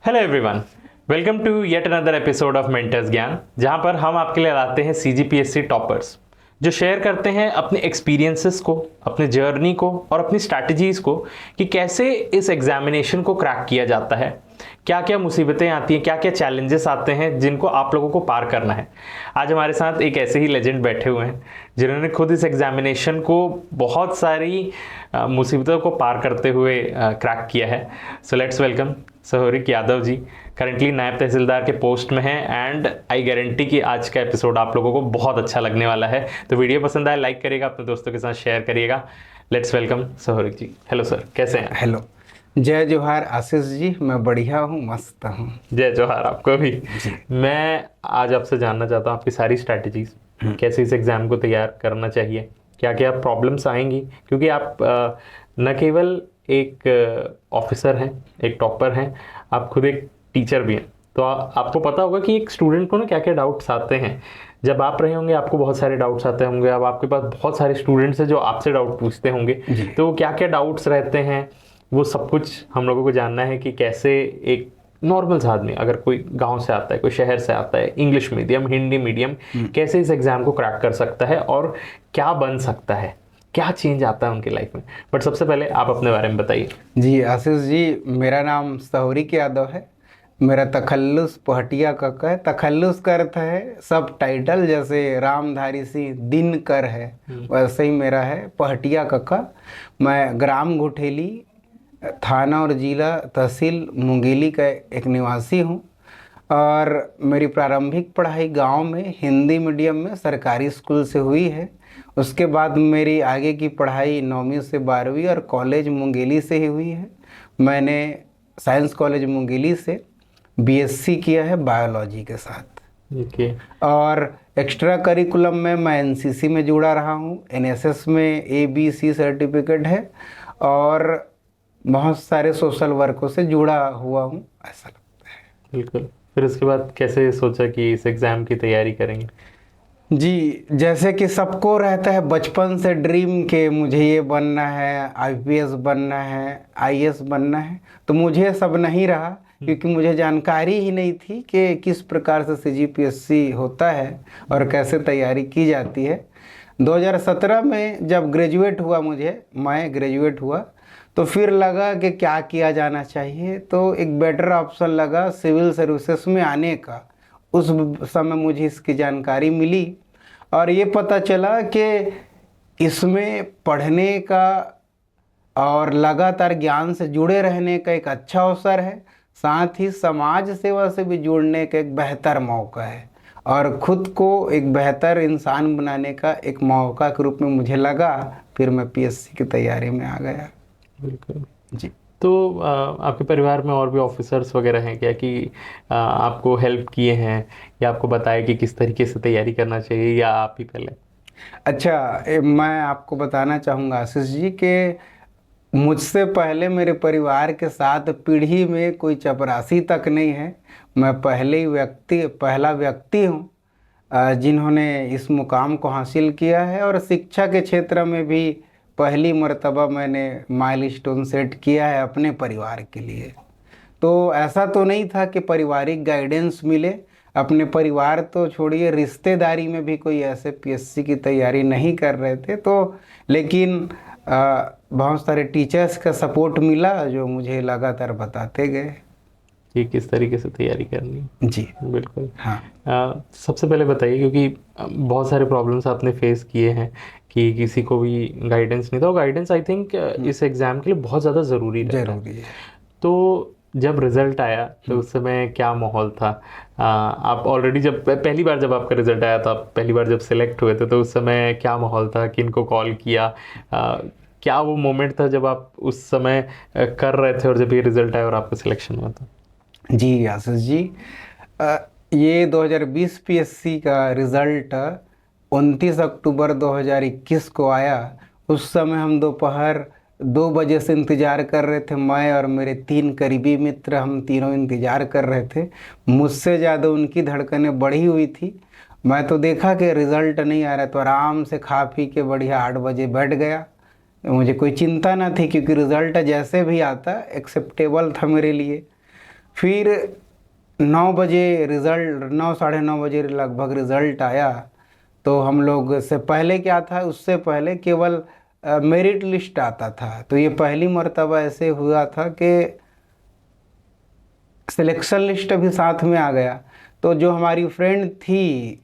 Hello everyone, welcome to yet another episode of mentors Gyan, जहां पर हम आपके लिए लाते हैं सीजीपीएससी टॉपर्स जो शेयर करते हैं अपने एक्सपीरियंसेस को, अपने जर्नी को और अपनी स्ट्रैटेजीज को कि कैसे इस एग्जामिनेशन को क्रैक किया जाता है, क्या क्या मुसीबतें आती हैं, क्या क्या चैलेंजेस आते हैं जिनको आप लोगों को पार करना है। आज हमारे साथ एक ऐसे ही लेजेंड बैठे हुए हैं जिन्होंने खुद इस एग्जामिनेशन को बहुत सारी मुसीबतों को पार करते हुए क्रैक किया है। So let's welcome Saurik Yadav ji, currently naib tehsildar के पोस्ट में हैं एंड आई गारंटी कि आज का एपिसोड आप लोगों को बहुत अच्छा लगने वाला है। तो वीडियो पसंद आए लाइक करिएगा, अपने दोस्तों के साथ शेयर करिएगा। Let's welcome Sourik ji. Hello sir, कैसे हैं? हेलो, जय जोहार आशीष जी, मैं बढ़िया हूँ, मस्त हूँ। जय जोहार आपको भी। मैं आज आपसे जानना चाहता हूँ आपकी सारी स्ट्रैटेजीज, कैसे इस एग्ज़ाम को तैयार करना चाहिए, क्या क्या प्रॉब्लम्स आएंगी, क्योंकि आप न केवल एक ऑफिसर हैं, एक टॉपर हैं, आप खुद एक टीचर भी हैं। तो आपको पता होगा कि एक स्टूडेंट को ना क्या क्या डाउट्स आते हैं। जब आप रहे होंगे आपको बहुत सारे डाउट्स आते होंगे, अब आपके पास बहुत सारे स्टूडेंट्स हैं जो आपसे डाउट पूछते होंगे, तो क्या क्या डाउट्स रहते हैं वो सब कुछ हम लोगों को जानना है कि कैसे एक नॉर्मल सा आदमी, अगर कोई गांव से आता है, कोई शहर से आता है, इंग्लिश मीडियम, हिंदी मीडियम, कैसे इस एग्जाम को क्रैक कर सकता है और क्या बन सकता है, क्या चेंज आता है उनकी लाइफ में। बट सबसे पहले आप अपने बारे में बताइए। जी आशीष जी, मेरा नाम सौरिक यादव है। मेरा तखल्लुस पहटिया कक्का है। तखल्लुस का अर्थ है सब टाइटल, जैसे रामधारी सिंह दिनकर है वैसे ही मेरा है पहटिया कक्का। मैं ग्राम घुठेली, थाना और जिला तहसील मुंगेली का एक निवासी हूँ और मेरी प्रारंभिक पढ़ाई गांव में हिंदी मीडियम में सरकारी स्कूल से हुई है। उसके बाद मेरी आगे की पढ़ाई 9वीं से 12वीं और कॉलेज मुंगेली से ही हुई है। मैंने साइंस कॉलेज मुंगेली से बीएससी किया है बायोलॉजी के साथ। और एक्स्ट्रा करिकुलम में मैं एनसीसी में जुड़ा रहा हूँ। एनएसएस में एबीसी सर्टिफिकेट है और बहुत सारे सोशल वर्कों से जुड़ा हुआ हूँ, ऐसा लगता है। बिल्कुल। फिर उसके बाद कैसे सोचा कि इस एग्ज़ाम की तैयारी करेंगे? जी, जैसे कि सबको रहता है बचपन से ड्रीम के मुझे ये बनना है, आईपीएस बनना है, आईएएस बनना है, तो मुझे सब नहीं रहा क्योंकि मुझे जानकारी ही नहीं थी कि किस प्रकार से सीजीपीएससी होता है और कैसे तैयारी की जाती है। 2017 में जब मैं ग्रेजुएट हुआ तो फिर लगा कि क्या किया जाना चाहिए, तो एक बेटर ऑप्शन लगा सिविल सर्विसेज में आने का। उस समय मुझे इसकी जानकारी मिली और ये पता चला कि इसमें पढ़ने का और लगातार ज्ञान से जुड़े रहने का एक अच्छा अवसर है, साथ ही समाज सेवा से भी जुड़ने का एक बेहतर मौका है और खुद को एक बेहतर इंसान बनाने का एक मौका के रूप में मुझे लगा। फिर मैं पीएससी की तैयारी में आ गया। बिल्कुल जी। तो आपके परिवार में और भी ऑफिसर्स वगैरह हैं क्या कि आपको हेल्प किए हैं या आपको बताया कि किस तरीके से तैयारी करना चाहिए, या आप ही पहले? अच्छा, मैं आपको बताना चाहूँगा आशीष जी कि मुझसे पहले मेरे परिवार के साथ पीढ़ी में कोई चपरासी तक नहीं है। मैं पहला व्यक्ति हूँ जिन्होंने इस मुकाम को हासिल किया है और शिक्षा के क्षेत्र में भी पहली मर्तबा मैंने माइलस्टोन सेट किया है अपने परिवार के लिए। तो ऐसा तो नहीं था कि पारिवारिक गाइडेंस मिले, अपने परिवार तो छोड़िए रिश्तेदारी में भी कोई ऐसे पीएससी की तैयारी नहीं कर रहे थे, तो लेकिन बहुत सारे टीचर्स का सपोर्ट मिला जो मुझे लगातार बताते गए कि किस तरीके से तैयारी करनी है। जी बिल्कुल। हाँ। सबसे पहले बताइए, क्योंकि बहुत सारे प्रॉब्लम्स आपने फेस किए हैं कि किसी को भी गाइडेंस नहीं था, और गाइडेंस आई थिंक इस एग्ज़ाम के लिए बहुत ज़्यादा ज़रूरी रहता है। तो जब रिज़ल्ट आया तो उस समय क्या माहौल था? आप ऑलरेडी जब पहली बार जब आपका रिज़ल्ट आया था, पहली बार जब सिलेक्ट हुए थे, तो उस समय क्या माहौल था, किनको कॉल किया, क्या वो मोमेंट था जब आप उस समय कर रहे थे और जब ये रिज़ल्ट आया और आपका सिलेक्शन हुआ था? जी आशीष जी, ये 2020 पीएससी का रिज़ल्ट 29 अक्टूबर 2021 को आया। उस समय हम दोपहर 2 बजे से इंतज़ार कर रहे थे। मैं और मेरे 3 करीबी मित्र, हम तीनों इंतज़ार कर रहे थे। मुझसे ज़्यादा उनकी धड़कनें बढ़ी हुई थी। मैं तो देखा कि रिज़ल्ट नहीं आ रहा, तो आराम से खा पी के बढ़िया 8 बजे बैठ गया। मुझे कोई चिंता ना थी क्योंकि रिज़ल्ट जैसे भी आता एक्सेप्टेबल था मेरे लिए। फिर 9 बजे रिज़ल्ट, 9 साढ़े 9 बजे लगभग रिज़ल्ट आया। तो हम लोग से पहले क्या था, उससे पहले केवल मेरिट लिस्ट आता था। तो ये पहली मर्तबा ऐसे हुआ था कि सिलेक्शन लिस्ट भी साथ में आ गया। तो जो हमारी फ्रेंड थी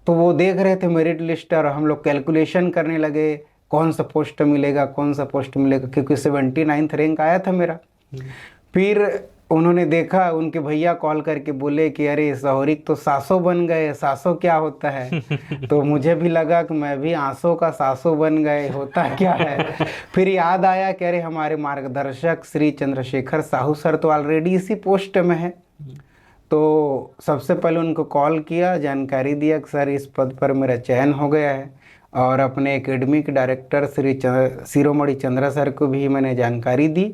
तो वो देख रहे थे मेरिट लिस्ट, और हम लोग कैलकुलेशन करने लगे कौन सा पोस्ट मिलेगा, कौन सा पोस्ट मिलेगा, क्योंकि 79th रैंक आया था मेरा। फिर उन्होंने देखा, उनके भैया कॉल करके बोले कि अरे सौरिक तो 700 बन गए, 700 क्या होता है। तो मुझे भी लगा कि मैं भी 800 का 700 बन गए, होता क्या है। फिर याद आया कि अरे हमारे मार्गदर्शक श्री चंद्रशेखर साहू सर तो ऑलरेडी इसी पोस्ट में है। तो सबसे पहले उनको कॉल किया, जानकारी दिया कि सर इस पद पर मेरा चयन हो गया है, और अपने एकेडमिक डायरेक्टर श्री शिरोमणि चंद्रा सर को भी मैंने जानकारी दी,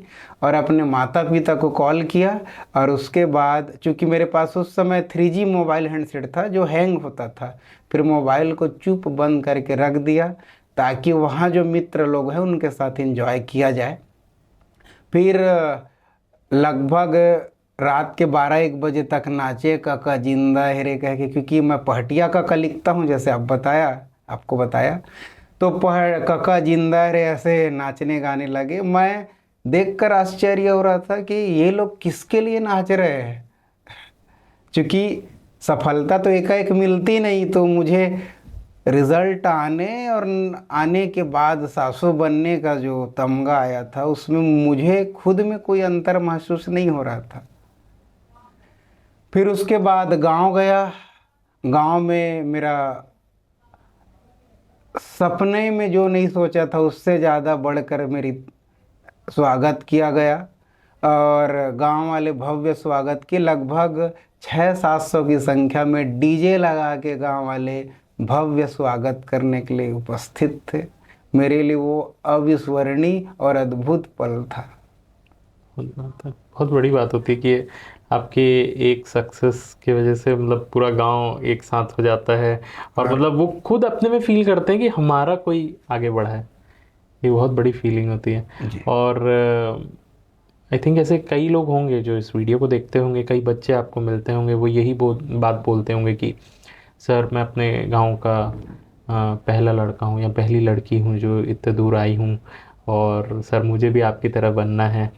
और अपने माता पिता को कॉल किया। और उसके बाद चूँकि मेरे पास उस समय 3G मोबाइल हैंडसेट था जो हैंग होता था, फिर मोबाइल को चुप बंद करके रख दिया ताकि वहाँ जो मित्र लोग हैं उनके साथ एंजॉय किया जाए। फिर लगभग रात के 12-1 बजे तक नाचे काका जिंदा हेरे कह के, क्योंकि मैं पहटिया काका लिखता हूँ जैसे आपको बताया। तो काका जिंदा रे ऐसे नाचने गाने लगे। मैं देखकर आश्चर्य हो रहा था कि ये लोग किसके लिए नाच रहे हैं, क्योंकि सफलता तो एकाएक मिलती नहीं। तो मुझे रिज़ल्ट आने और आने के बाद 700 बनने का जो तमगा आया था, उसमें मुझे खुद में कोई अंतर महसूस नहीं हो रहा था। फिर उसके बाद गांव गया। गांव में मेरा सपने में जो नहीं सोचा था उससे ज़्यादा बढ़कर मेरी स्वागत किया गया, और गांव वाले भव्य स्वागत के लगभग 600-700 की संख्या में डीजे लगा के गांव वाले भव्य स्वागत करने के लिए उपस्थित थे। मेरे लिए वो अविस्मरणीय और अद्भुत पल था। बहुत बड़ी बात होती है कि आपके एक सक्सेस की वजह से मतलब पूरा गांव एक साथ हो जाता है, और मतलब वो खुद अपने में फील करते हैं कि हमारा कोई आगे बढ़ा है। ये बहुत बड़ी फीलिंग होती है। और आई थिंक ऐसे कई लोग होंगे जो इस वीडियो को देखते होंगे, कई बच्चे आपको मिलते होंगे, वो यही बात बोलते होंगे कि सर मैं अपने गांव का पहला लड़का हूँ या पहली लड़की हूँ जो इतने दूर आई हूँ, और सर मुझे भी आपकी तरह बनना है।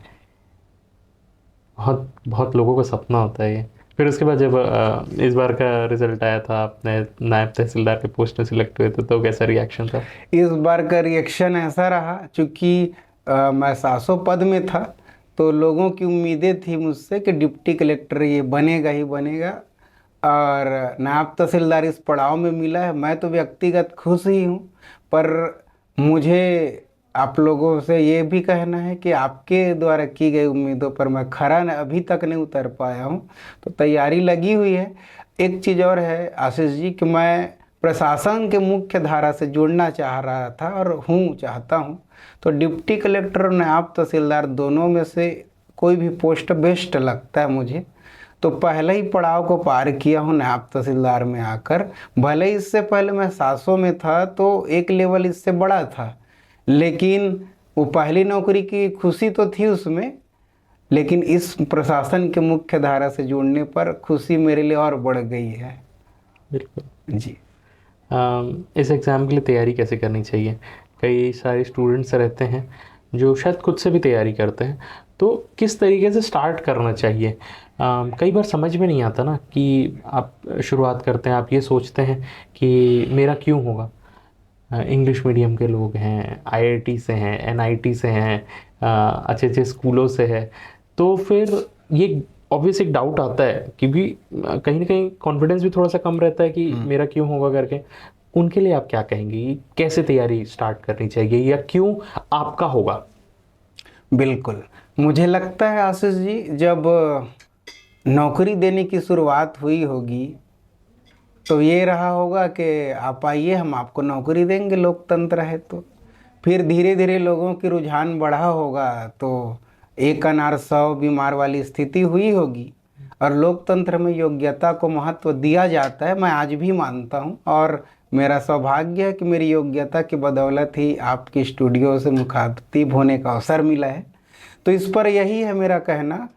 बहुत बहुत लोगों का सपना होता है ये। फिर उसके बाद जब इस बार का रिजल्ट आया था, आपने नायब तहसीलदार के पोस्ट में सिलेक्ट हुए थे, तो कैसा रिएक्शन था? इस बार का रिएक्शन ऐसा रहा, चूँकि मैं 700 पद में था, तो लोगों की उम्मीदें थी मुझसे कि डिप्टी कलेक्टर ये बनेगा ही बनेगा, और नायब तहसीलदार इस पड़ाव में मिला है। मैं तो व्यक्तिगत खुश ही हूँ, पर मुझे आप लोगों से ये भी कहना है कि आपके द्वारा की गई उम्मीदों पर मैं खरा अभी तक नहीं उतर पाया हूँ। तो तैयारी लगी हुई है। एक चीज़ और है आशीष जी, कि मैं प्रशासन के मुख्य धारा से जुड़ना चाह रहा था और चाहता हूँ। तो डिप्टी कलेक्टर और नायब तहसीलदार दोनों में से कोई भी पोस्ट बेस्ट लगता है मुझे। तो पहले ही पड़ाव को पार किया हूँ नायब तहसीलदार में आकर। भले ही इससे पहले मैं 700 में था तो एक लेवल इससे बड़ा था, लेकिन वो पहली नौकरी की खुशी तो थी उसमें, लेकिन इस प्रशासन के मुख्य धारा से जुड़ने पर खुशी मेरे लिए और बढ़ गई है। बिल्कुल जी। इस एग्ज़ाम के लिए तैयारी कैसे करनी चाहिए? कई सारे स्टूडेंट्स रहते हैं जो शायद खुद से भी तैयारी करते हैं, तो किस तरीके से स्टार्ट करना चाहिए? कई बार समझ में नहीं आता ना कि आप शुरुआत करते हैं, आप ये सोचते हैं कि मेरा क्यों होगा। इंग्लिश मीडियम के लोग हैं, IIT से हैं, NIT से हैं, अच्छे अच्छे स्कूलों से है, तो फिर ये ऑब्वियस एक डाउट आता है, क्योंकि कहीं ना कहीं कॉन्फिडेंस भी थोड़ा सा कम रहता है कि मेरा क्यों होगा करके। उनके लिए आप क्या कहेंगे, कैसे तैयारी स्टार्ट करनी चाहिए या क्यों आपका होगा? बिल्कुल, मुझे लगता है आशीष जी, जब नौकरी देने की शुरुआत हुई होगी तो ये रहा होगा कि आप आइए, हम आपको नौकरी देंगे, लोकतंत्र है तो। फिर धीरे धीरे लोगों की रुझान बढ़ा होगा, तो एक अनार 100 बीमार वाली स्थिति हुई होगी। और लोकतंत्र में योग्यता को महत्व दिया जाता है, मैं आज भी मानता हूँ, और मेरा सौभाग्य है कि मेरी योग्यता की बदौलत ही आपकी स्टूडियो से मुखातिब होने का अवसर मिला है। तो इस पर यही है मेरा कहना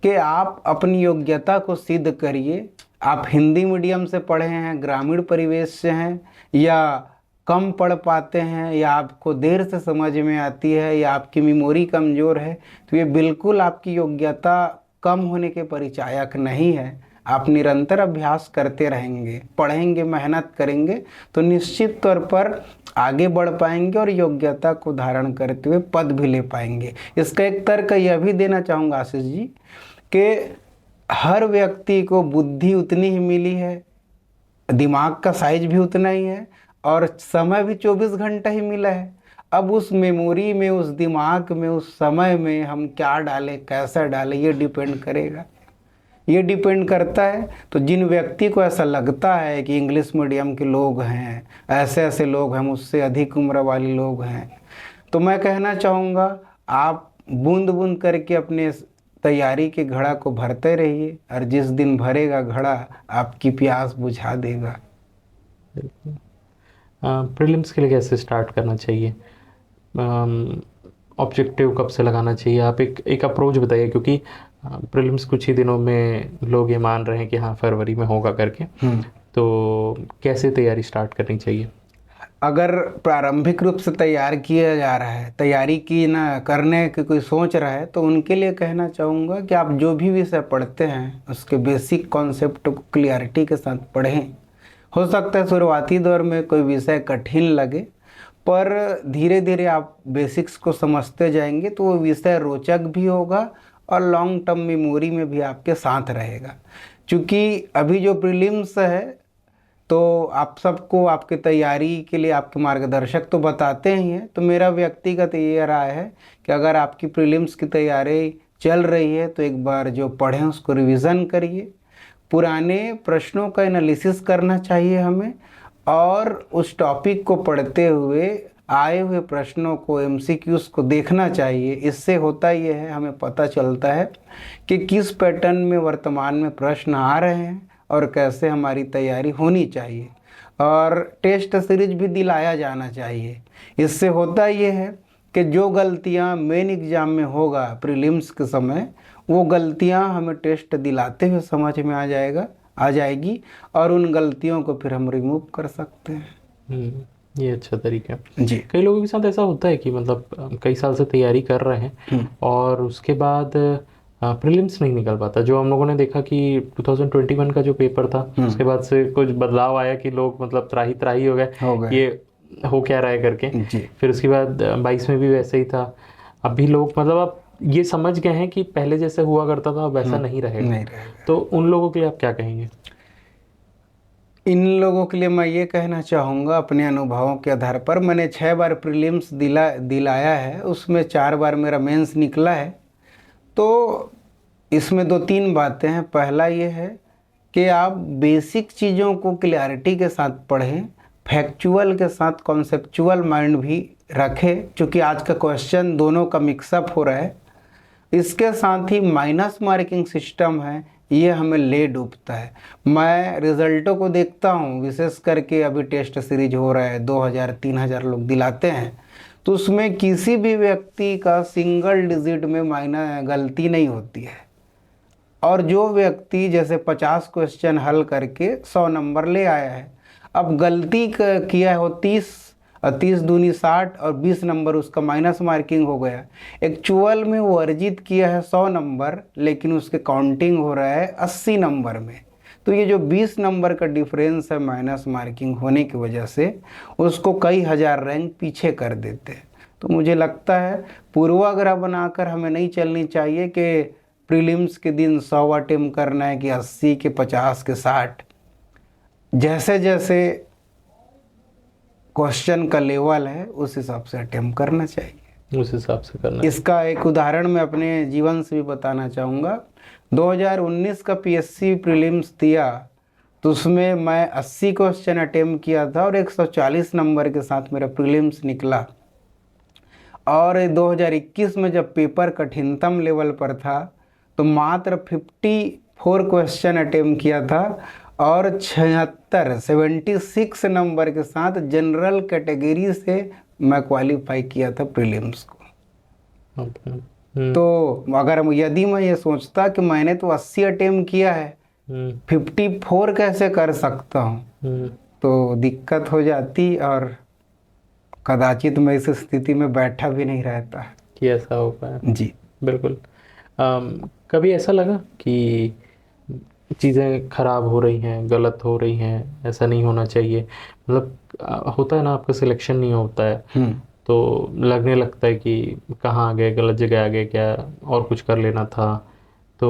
कि आप अपनी योग्यता को सिद्ध करिए। आप हिंदी मीडियम से पढ़े हैं, ग्रामीण परिवेश से हैं, या कम पढ़ पाते हैं, या आपको देर से समझ में आती है, या आपकी मेमोरी कमज़ोर है, तो ये बिल्कुल आपकी योग्यता कम होने के परिचायक नहीं है। आप निरंतर अभ्यास करते रहेंगे, पढ़ेंगे, मेहनत करेंगे, तो निश्चित तौर पर आगे बढ़ पाएंगे और योग्यता को धारण करते हुए पद भी ले पाएंगे। इसका एक तर्क यह भी देना चाहूँगा आशीष जी कि हर व्यक्ति को बुद्धि उतनी ही मिली है, दिमाग का साइज भी उतना ही है, और समय भी 24 घंटा ही मिला है। अब उस मेमोरी में, उस दिमाग में, उस समय में हम क्या डालें, कैसा डालें, ये डिपेंड करेगा, ये डिपेंड करता है। तो जिन व्यक्ति को ऐसा लगता है कि इंग्लिश मीडियम के लोग हैं, ऐसे ऐसे लोग हैं, मुझसे अधिक उम्र वाले लोग हैं, तो मैं कहना चाहूँगा आप बूंद बूंद करके अपने तैयारी के घड़ा को भरते रहिए, और जिस दिन भरेगा घड़ा आपकी प्यास बुझा देगा। प्रीलिम्स के लिए कैसे स्टार्ट करना चाहिए, ऑब्जेक्टिव कब से लगाना चाहिए, आप एक अप्रोच बताइए, क्योंकि प्रीलिम्स कुछ ही दिनों में लोग ये मान रहे हैं कि हाँ फरवरी में होगा करके, तो कैसे तैयारी स्टार्ट करनी चाहिए? अगर प्रारंभिक रूप से तैयार किया जा रहा है, तैयारी की ना करने की कोई सोच रहा है, तो उनके लिए कहना चाहूँगा कि आप जो भी विषय पढ़ते हैं उसके बेसिक कॉन्सेप्ट को क्लियरिटी के साथ पढ़ें। हो सकता है शुरुआती दौर में कोई विषय कठिन लगे, पर धीरे धीरे आप बेसिक्स को समझते जाएंगे तो वो विषय रोचक भी होगा और लॉन्ग टर्म मेमोरी में भी आपके साथ रहेगा। क्योंकि अभी जो प्रीलिम्स है तो आप सबको आपके तैयारी के लिए आपके मार्गदर्शक तो बताते ही हैं, तो मेरा व्यक्तिगत ये राय है कि अगर आपकी प्रीलिम्स की तैयारी चल रही है तो एक बार जो पढ़ें उसको रिवीजन करिए, पुराने प्रश्नों का एनालिसिस करना चाहिए हमें, और उस टॉपिक को पढ़ते हुए आए हुए प्रश्नों को, एमसीक्यूज को देखना चाहिए। इससे होता ये है, हमें पता चलता है कि किस पैटर्न में वर्तमान में प्रश्न आ रहे हैं और कैसे हमारी तैयारी होनी चाहिए, और टेस्ट सीरीज भी दिलाया जाना चाहिए। इससे होता ये है कि जो गलतियां मेन एग्ज़ाम में होगा प्रीलिम्स के समय, वो गलतियां हमें टेस्ट दिलाते हुए समझ में आ जाएगी, और उन गलतियों को फिर हम रिमूव कर सकते हैं। ये अच्छा तरीका है जी। कई लोगों के साथ ऐसा होता है कि मतलब कई साल से तैयारी कर रहे हैं और उसके बाद प्रीलिम्स नहीं निकल पाता। जो हम लोगों ने देखा कि 2021 का जो पेपर था उसके बाद से कुछ बदलाव आया कि लोग मतलब त्राही त्राही हो गए ये हो क्या रहा है करके। फिर उसके बाद 22 में भी वैसे ही था। अभी लोग मतलब अब ये समझ गए हैं कि पहले जैसे हुआ करता था वैसा नहीं रहेगा। तो उन लोगों के लिए आप क्या कहेंगे? इन लोगों के लिए मैं ये कहना चाहूँगा अपने अनुभवों के आधार पर, मैंने 6 बार प्रीलिम्स दिलाया है, उसमें 4 बार मेरा मेंस निकला है। तो इसमें 2-3 बातें हैं। पहला ये है कि आप बेसिक चीज़ों को क्लैरिटी के साथ पढ़ें, फैक्चुअल के साथ कॉन्सेप्चुअल माइंड भी रखें, क्योंकि आज का क्वेश्चन दोनों का मिक्सअप हो रहा है। इसके साथ ही माइनस मार्किंग सिस्टम है, ये हमें ले डूबता है। मैं रिजल्टों को देखता हूँ, विशेष करके अभी टेस्ट सीरीज हो रहा है, 2000-3000 लोग दिलाते हैं, तो उसमें किसी भी व्यक्ति का सिंगल डिजिट में गलती नहीं होती है। और जो व्यक्ति जैसे 50 क्वेश्चन हल करके 100 नंबर ले आया है, अब गलती किया है वो 30 दूनी 60 और 20 नंबर उसका माइनस मार्किंग हो गया। एक्चुअल में वो अर्जित किया है 100 नंबर, लेकिन उसके काउंटिंग हो रहा है 80 नंबर में। तो ये जो 20 नंबर का डिफरेंस है माइनस मार्किंग होने की वजह से, उसको कई हज़ार रैंक पीछे कर देते हैं। तो मुझे लगता है पूर्वाग्रह बनाकर हमें नहीं चलनी चाहिए कि प्रीलिम्स के दिन 100 अटेम्प्ट करना है कि 80 के 50 के 60। जैसे जैसे क्वेश्चन का लेवल है उस हिसाब से अटेम्प्ट करना चाहिए, उस हिसाब से करना। इसका एक उदाहरण मैं अपने जीवन से भी बताना चाहूँगा। 2019 का पीएससी प्रीलिम्स दिया तो उसमें मैं 80 क्वेश्चन अटेम्प्ट किया था और 140 नंबर के साथ मेरा प्रीलिम्स निकला। और 2021 में जब पेपर कठिनतम लेवल पर था तो मात्र 54 क्वेश्चन अटेम्प्ट किया था और 76 नंबर के साथ जनरल कैटेगरी से मैं क्वालिफाई किया था प्रीलिम्स को। तो अगर यदि मैं ये सोचता कि मैंने तो 80 अटेम्प्ट किया है, 54 कैसे कर सकता हूँ, तो दिक्कत हो जाती और कदाचित मैं इस स्थिति में बैठा भी नहीं रहता। कि ऐसा हो पाया। जी बिल्कुल। कभी ऐसा लगा कि चीज़ें खराब हो रही हैं, गलत हो रही हैं, ऐसा नहीं होना चाहिए, मतलब होता है ना, आपका सिलेक्शन नहीं होता है तो लगने लगता है कि कहाँ आ गए, गलत जगह आ गए क्या, और कुछ कर लेना था। तो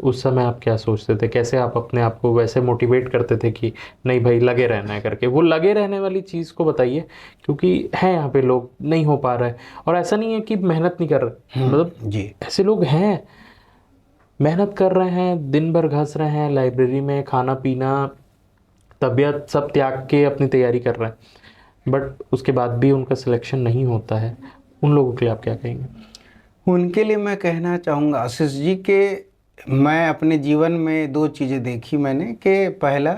उस समय आप क्या सोचते थे, कैसे आप अपने आप को वैसे मोटिवेट करते थे कि नहीं भाई लगे रहना है करके? वो लगे रहने वाली चीज़ को बताइए, क्योंकि है यहाँ पे लोग नहीं हो पा रहा है, और ऐसा नहीं है कि मेहनत नहीं कर रहे, मतलब जी ऐसे लोग हैं मेहनत कर रहे हैं, दिन भर घस रहे हैं लाइब्रेरी में, खाना पीना तबीयत सब त्याग के अपनी तैयारी कर रहे हैं, बट उसके बाद भी उनका सिलेक्शन नहीं होता है। उन लोगों के लिए आप क्या कहेंगे? उनके लिए मैं कहना चाहूँगा आशीष जी के, मैं अपने जीवन में दो चीज़ें देखी मैंने कि पहला,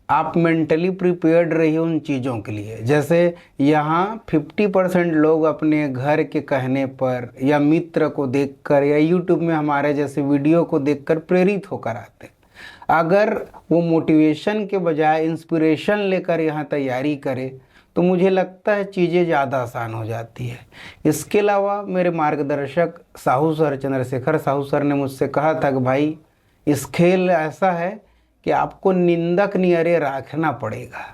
आप मेंटली प्रिपेयर्ड रहिए उन चीज़ों के लिए। जैसे यहाँ 50% लोग अपने घर के कहने पर या मित्र को देखकर या यूट्यूब में हमारे जैसे वीडियो को देखकर प्रेरित होकर आते हैं। अगर वो मोटिवेशन के बजाय इंस्पिरेशन लेकर यहाँ तैयारी करे तो मुझे लगता है चीज़ें ज़्यादा आसान हो जाती है। इसके अलावा मेरे मार्गदर्शक साहू सर, चंद्रशेखर साहू सर ने मुझसे कहा था कि भाई इस खेल ऐसा है कि आपको निंदक नियरे रखना पड़ेगा।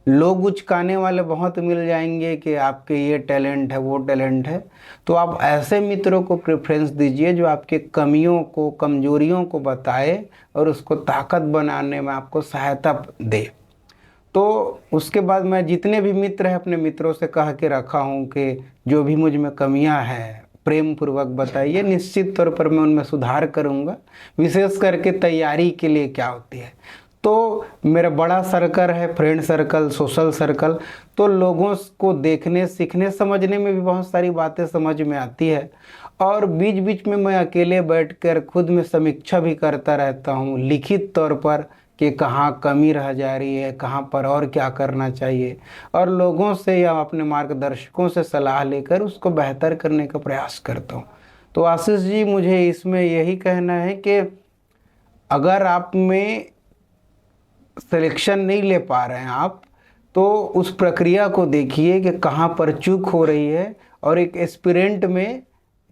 लोग उचकाने वाले बहुत मिल जाएंगे कि आपके ये टैलेंट है, वो टैलेंट है, तो आप ऐसे मित्रों को प्रेफरेंस दीजिए जो आपके कमियों को, कमजोरियों को बताए और उसको ताकत बनाने में आपको सहायता दे। तो उसके बाद मैं जितने भी मित्र हैं अपने मित्रों से कह के रखा हूँ कि जो भी मुझ में कमियाँ हैं प्रेम पूर्वक बताइए, निश्चित तौर पर मैं उनमें सुधार करूँगा। विशेष करके तैयारी के लिए क्या होती है, तो मेरा बड़ा सर्कल है, फ्रेंड सर्कल, सोशल सर्कल, तो लोगों को देखने, सीखने, समझने में भी बहुत सारी बातें समझ में आती है। और बीच बीच में मैं अकेले बैठकर खुद में समीक्षा भी करता रहता हूँ लिखित तौर पर कि कहाँ कमी रह जा रही है, कहाँ पर और क्या करना चाहिए, और लोगों से या अपने मार्गदर्शकों से सलाह लेकर उसको बेहतर करने का प्रयास करता हूँ। तो आशीष जी, मुझे इसमें यही कहना है कि अगर आप में सिलेक्शन नहीं ले पा रहे हैं आप, तो उस प्रक्रिया को देखिए कि कहाँ पर चूक हो रही है और एक एस्पिरेंट में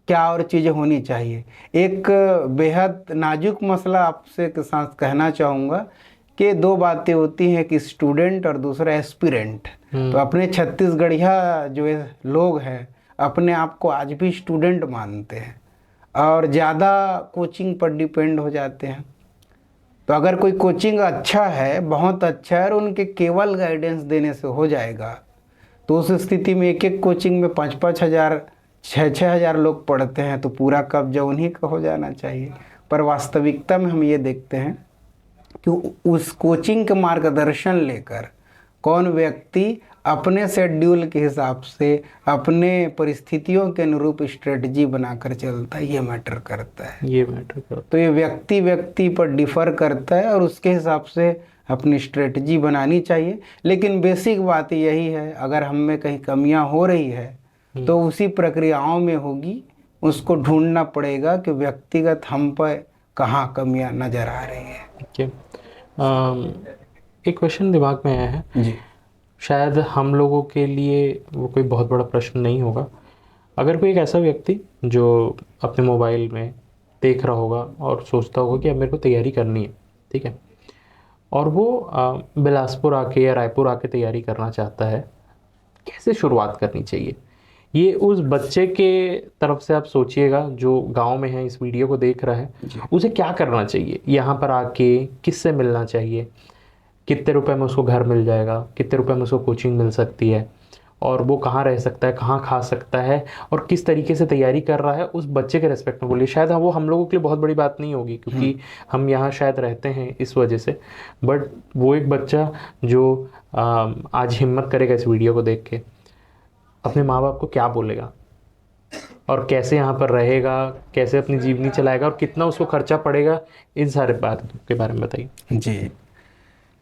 क्या और चीज़ें होनी चाहिए। एक बेहद नाजुक मसला आपसे के साथ कहना चाहूँगा कि दो बातें होती हैं, कि स्टूडेंट और दूसरा एस्पिरेंट। तो अपने छत्तीसगढ़िया जो लोग हैं अपने आप को आज भी स्टूडेंट मानते हैं और ज़्यादा कोचिंग पर डिपेंड हो जाते हैं। तो अगर कोई कोचिंग अच्छा है, बहुत अच्छा है, और उनके केवल गाइडेंस देने से हो जाएगा, तो उस स्थिति में एक एक कोचिंग में 5-5 हज़ार, 6-6 हज़ार लोग पढ़ते हैं, तो पूरा कब्जा उन्हीं का हो जाना चाहिए। पर वास्तविकता में हम ये देखते हैं कि उस कोचिंग के मार्गदर्शन लेकर कौन व्यक्ति अपने शेड्यूल के हिसाब से, अपने परिस्थितियों के अनुरूप स्ट्रेटजी बनाकर चलता है, ये मैटर करता है। ये मैटर करता है। तो ये व्यक्ति व्यक्ति पर डिफ़र करता है और उसके हिसाब से अपनी स्ट्रेटजी बनानी चाहिए। लेकिन बेसिक बात यही है, अगर हम में कहीं कमियां हो रही है तो उसी प्रक्रियाओं में होगी, उसको ढूंढना पड़ेगा कि व्यक्तिगत हम पर कहाँ कमियां नज़र आ रही है। ओके, एक क्वेश्चन दिमाग में आया है जी। शायद हम लोगों के लिए वो कोई बहुत बड़ा प्रश्न नहीं होगा। अगर कोई एक ऐसा व्यक्ति जो अपने मोबाइल में देख रहा होगा और सोचता होगा कि अब मेरे को तैयारी करनी है, ठीक है, और वो बिलासपुर आके या रायपुर आके तैयारी करना चाहता है, कैसे शुरुआत करनी चाहिए? ये उस बच्चे के तरफ से आप सोचिएगा जो गांव में है, इस वीडियो को देख रहा है, उसे क्या करना चाहिए? यहाँ पर आके किससे मिलना चाहिए? कितने रुपए में उसको घर मिल जाएगा? कितने रुपए में उसको कोचिंग मिल सकती है? और वो कहाँ रह सकता है, कहाँ खा सकता है, और किस तरीके से तैयारी कर रहा है, उस बच्चे के रेस्पेक्ट में बोलिए। शायद वो हम लोगों के लिए बहुत बड़ी बात नहीं होगी क्योंकि हम यहाँ शायद रहते हैं इस वजह से, बट वो एक बच्चा जो आज हिम्मत करेगा इस वीडियो को देख के, अपने माँ बाप को क्या बोलेगा और कैसे यहाँ पर रहेगा, कैसे अपनी जीवनी चलाएगा और कितना उसको खर्चा पड़ेगा, इन सारे बातों के बारे में बताइए। जी,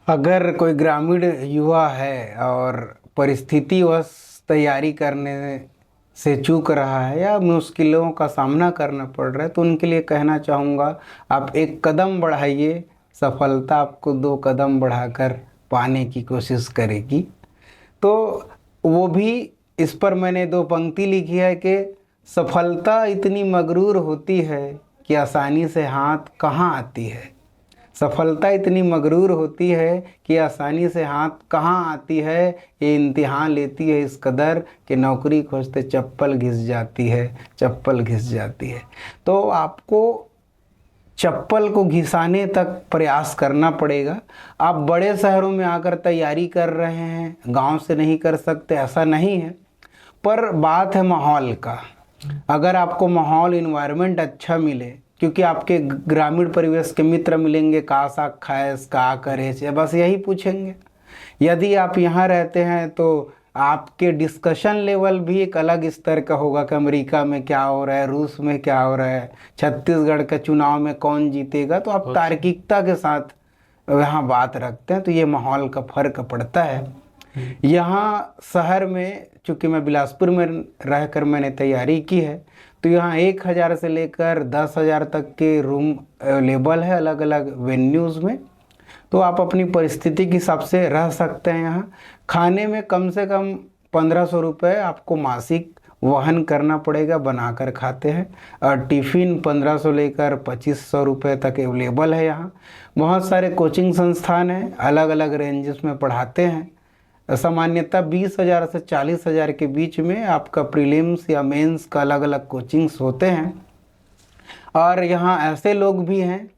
अगर कोई ग्रामीण युवा है और परिस्थितिवश तैयारी करने से चूक रहा है या मुश्किलों का सामना करना पड़ रहा है, तो उनके लिए कहना चाहूँगा आप एक कदम बढ़ाइए, सफलता आपको 2 कदम बढ़ाकर पाने की कोशिश करेगी। तो वो भी इस पर मैंने 2 पंक्ति लिखी है कि सफलता इतनी मगरूर होती है कि आसानी से हाथ कहाँ आती है। सफलता इतनी मगरूर होती है कि आसानी से हाथ कहाँ आती है, ये इम्तिहान लेती है इस कदर कि नौकरी खोजते चप्पल घिस जाती है, चप्पल घिस जाती है। तो आपको चप्पल को घिसाने तक प्रयास करना पड़ेगा। आप बड़े शहरों में आकर तैयारी कर रहे हैं, गांव से नहीं कर सकते ऐसा नहीं है, पर बात है माहौल का। अगर आपको माहौल इन्वायरमेंट अच्छा मिले, क्योंकि आपके ग्रामीण परिवेश के मित्र मिलेंगे, का साग खाएस का करे से बस यही पूछेंगे। यदि आप यहाँ रहते हैं तो आपके डिस्कशन लेवल भी एक अलग स्तर का होगा कि अमेरिका में क्या हो रहा है, रूस में क्या हो रहा है, छत्तीसगढ़ के चुनाव में कौन जीतेगा। तो आप तार्किकता के साथ यहाँ बात रखते हैं, तो ये माहौल का फर्क पड़ता है। यहाँ शहर में, चूँकि मैं बिलासपुर में रहकर मैंने तैयारी की है, तो यहाँ 1000 से लेकर 10,000 तक के रूम अवेलेबल है अलग अलग वेन्यूज़ में। तो आप अपनी परिस्थिति के हिसाब से रह सकते हैं। यहाँ खाने में कम से कम 1500 रुपये आपको मासिक वहन करना पड़ेगा, बनाकर खाते हैं। और टिफ़िन 1500 लेकर 2500 रुपये तक अवेलेबल है यहाँ। बहुत सारे कोचिंग संस्थान हैं, अलग अलग रेंजेस में पढ़ाते हैं। सामान्यतः 20,000 से 40,000 के बीच में आपका प्रीलिम्स या मेंस का अलग अलग कोचिंग्स होते हैं। और यहाँ ऐसे लोग भी हैं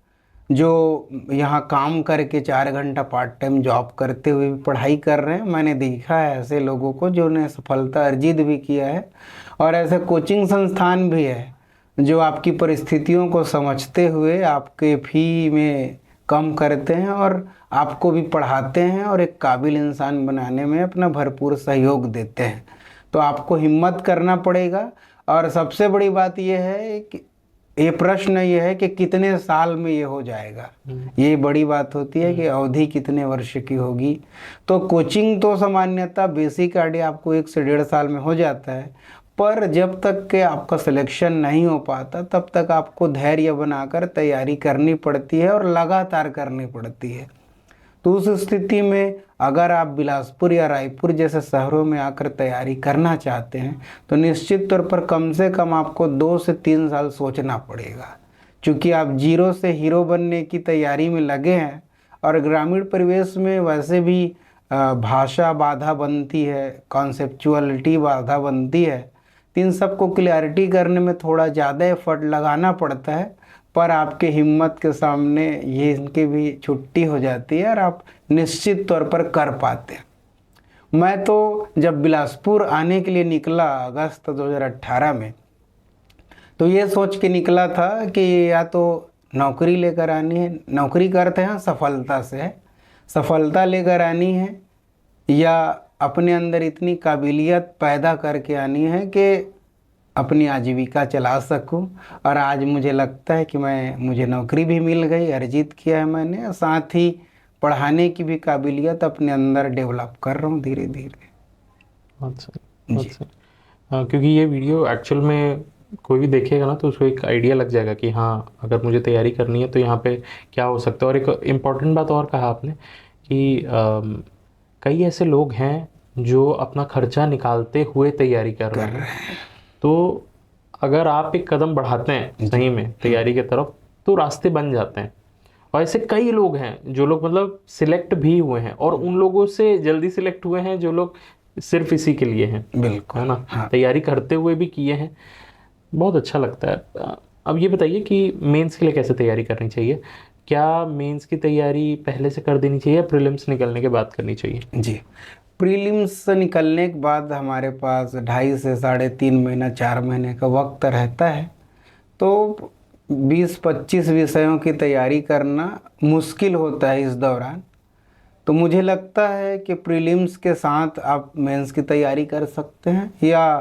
जो यहाँ काम करके 4 घंटा पार्ट टाइम जॉब करते हुए भी पढ़ाई कर रहे हैं। मैंने देखा है ऐसे लोगों को जो ने सफलता अर्जित भी किया है। और ऐसे कोचिंग संस्थान भी है जो आपकी परिस्थितियों को समझते हुए आपके फ़ी में कम करते हैं और आपको भी पढ़ाते हैं और एक काबिल इंसान बनाने में अपना भरपूर सहयोग देते हैं। तो आपको हिम्मत करना पड़ेगा। और सबसे बड़ी बात यह है कि ये प्रश्न ये है कि कितने साल में ये हो जाएगा। ये बड़ी बात होती है कि अवधि कितने वर्ष की होगी। तो कोचिंग तो सामान्यतः बेसिक आइडिया आपको 1 से 1.5 साल में हो जाता है, पर जब तक के आपका सिलेक्शन नहीं हो पाता तब तक आपको धैर्य बनाकर तैयारी करनी पड़ती है और लगातार करनी पड़ती है। तो उस स्थिति में अगर आप बिलासपुर या रायपुर जैसे शहरों में आकर तैयारी करना चाहते हैं तो निश्चित तौर पर कम से कम आपको 2 से 3 साल सोचना पड़ेगा, क्योंकि आप जीरो से हीरो बनने की तैयारी में लगे हैं। और ग्रामीण परिवेश में वैसे भी भाषा बाधा बनती है, कॉन्सेप्चुअलिटी बाधा बनती है। तो इन सबको क्लियरिटी करने में थोड़ा ज़्यादा एफर्ट लगाना पड़ता है, पर आपके हिम्मत के सामने ये इनकी भी छुट्टी हो जाती है और आप निश्चित तौर पर कर पाते हैं। मैं तो जब बिलासपुर आने के लिए निकला अगस्त 2018 में, तो ये सोच के निकला था कि या तो नौकरी लेकर आनी है, नौकरी करते हैं सफलता से, सफलता लेकर आनी है, या अपने अंदर इतनी काबिलियत पैदा करके आनी है कि अपनी आजीविका चला सकूं। और आज मुझे लगता है कि मुझे नौकरी भी मिल गई, अर्जित किया है मैंने, साथ ही पढ़ाने की भी काबिलियत अपने अंदर डेवलप कर रहा हूँ धीरे धीरे। अच्छा। क्योंकि ये वीडियो एक्चुअल में कोई भी देखेगा ना तो उसको एक आइडिया लग जाएगा कि हाँ, अगर मुझे तैयारी करनी है तो यहाँ पे क्या हो सकता है। और एक इम्पॉर्टेंट बात और कहा आपने कि कई ऐसे लोग हैं जो अपना खर्चा निकालते हुए तैयारी कर रहे हैं। तो अगर आप एक कदम बढ़ाते हैं सही में तैयारी की तरफ तो रास्ते बन जाते हैं। और ऐसे कई लोग हैं जो लोग मतलब सिलेक्ट भी हुए हैं, और उन लोगों से जल्दी सिलेक्ट हुए हैं जो लोग सिर्फ इसी के लिए हैं, बिल्कुल है ना। हाँ। तैयारी करते हुए भी किए हैं, बहुत अच्छा लगता है। अब ये बताइए कि मेंस के लिए कैसे तैयारी करनी चाहिए? क्या मेंस की तैयारी पहले से कर देनी चाहिए या प्रीलिम्स निकलने के बाद करनी चाहिए? जी, प्रीलिम्स से निकलने के बाद हमारे पास 2.5 से 3.5 महीना 4 महीने का वक्त रहता है। तो 20-25 विषयों की तैयारी करना मुश्किल होता है इस दौरान। तो मुझे लगता है कि प्रीलिम्स के साथ आप मेंस की तैयारी कर सकते हैं, या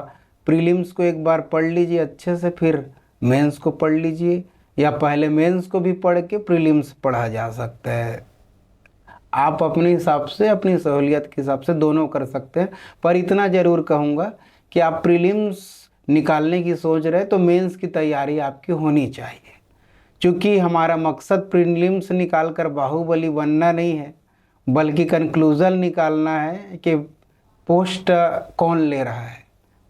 प्रीलिम्स को एक बार पढ़ लीजिए अच्छे से, फिर मेंस को पढ़ लीजिए, या पहले मेंस को भी पढ़ के प्रीलिम्स पढ़ा जा सकता है। आप अपने हिसाब से, अपनी सहूलियत के हिसाब से दोनों कर सकते हैं। पर इतना ज़रूर कहूँगा कि आप प्रीलिम्स निकालने की सोच रहे तो मेंस की तैयारी आपकी होनी चाहिए। क्योंकि हमारा मकसद प्रीलिम्स निकाल कर बाहुबली बनना नहीं है, बल्कि कंक्लूजन निकालना है कि पोस्ट कौन ले रहा है।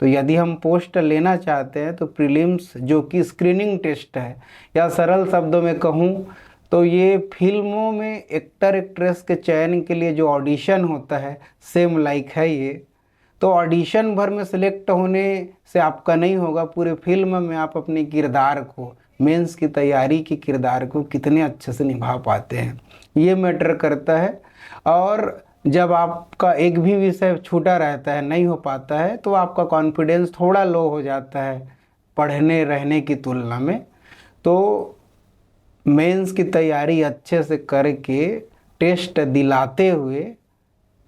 तो यदि हम पोस्ट लेना चाहते हैं तो प्रीलिम्स जो कि स्क्रीनिंग टेस्ट है, या सरल शब्दों में कहूँ तो ये फिल्मों में एक्टर एक्ट्रेस के चयन के लिए जो ऑडिशन होता है, सेम लाइक है ये। तो ऑडिशन भर में सिलेक्ट होने से आपका नहीं होगा, पूरे फिल्म में आप अपने किरदार को, मेंस की तैयारी के किरदार को कितने अच्छे से निभा पाते हैं, ये मैटर करता है। और जब आपका एक भी विषय छूटा रहता है, नहीं हो पाता है, तो आपका कॉन्फिडेंस थोड़ा लो हो जाता है पढ़ने रहने की तुलना में। तो मेंस की तैयारी अच्छे से करके टेस्ट दिलाते हुए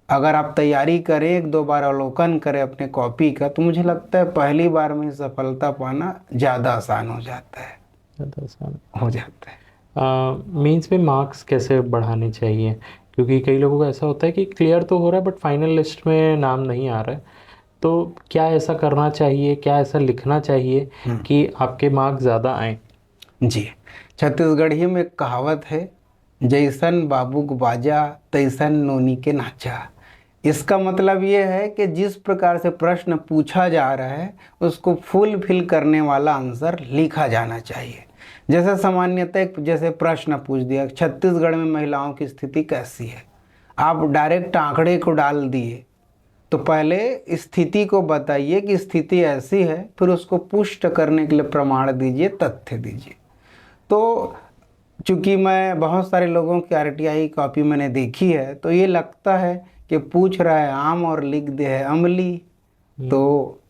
अगर आप तैयारी करें, एक दो बार अवलोकन करें अपने कॉपी का, तो मुझे लगता है पहली बार में सफलता पाना ज़्यादा आसान हो जाता है, ज़्यादा आसान हो जाता है। मेंस में मार्क्स कैसे बढ़ाने चाहिए? क्योंकि कई लोगों का ऐसा होता है कि क्लियर तो हो रहा है बट फाइनल लिस्ट में नाम नहीं आ रहा है, तो क्या ऐसा करना चाहिए, क्या ऐसा लिखना चाहिए कि आपके मार्क्स ज़्यादा आएँ? जी, छत्तीसगढ़ी में एक कहावत है, जैसन बाबूक बाजा तैसन नोनी के नाचा। इसका मतलब ये है कि जिस प्रकार से प्रश्न पूछा जा रहा है उसको फुल फिल करने वाला आंसर लिखा जाना चाहिए। जैसे सामान्यतः जैसे प्रश्न पूछ दिया, छत्तीसगढ़ में महिलाओं की स्थिति कैसी है, आप डायरेक्ट आंकड़े को डाल दिए, तो पहले स्थिति को बताइए कि स्थिति ऐसी है, फिर उसको पुष्ट करने के लिए प्रमाण दीजिए, तथ्य दीजिए। तो चूँकि मैं बहुत सारे लोगों की RTI कॉपी मैंने देखी है, तो ये लगता है कि पूछ रहा है आम और लिख दे है अमली, तो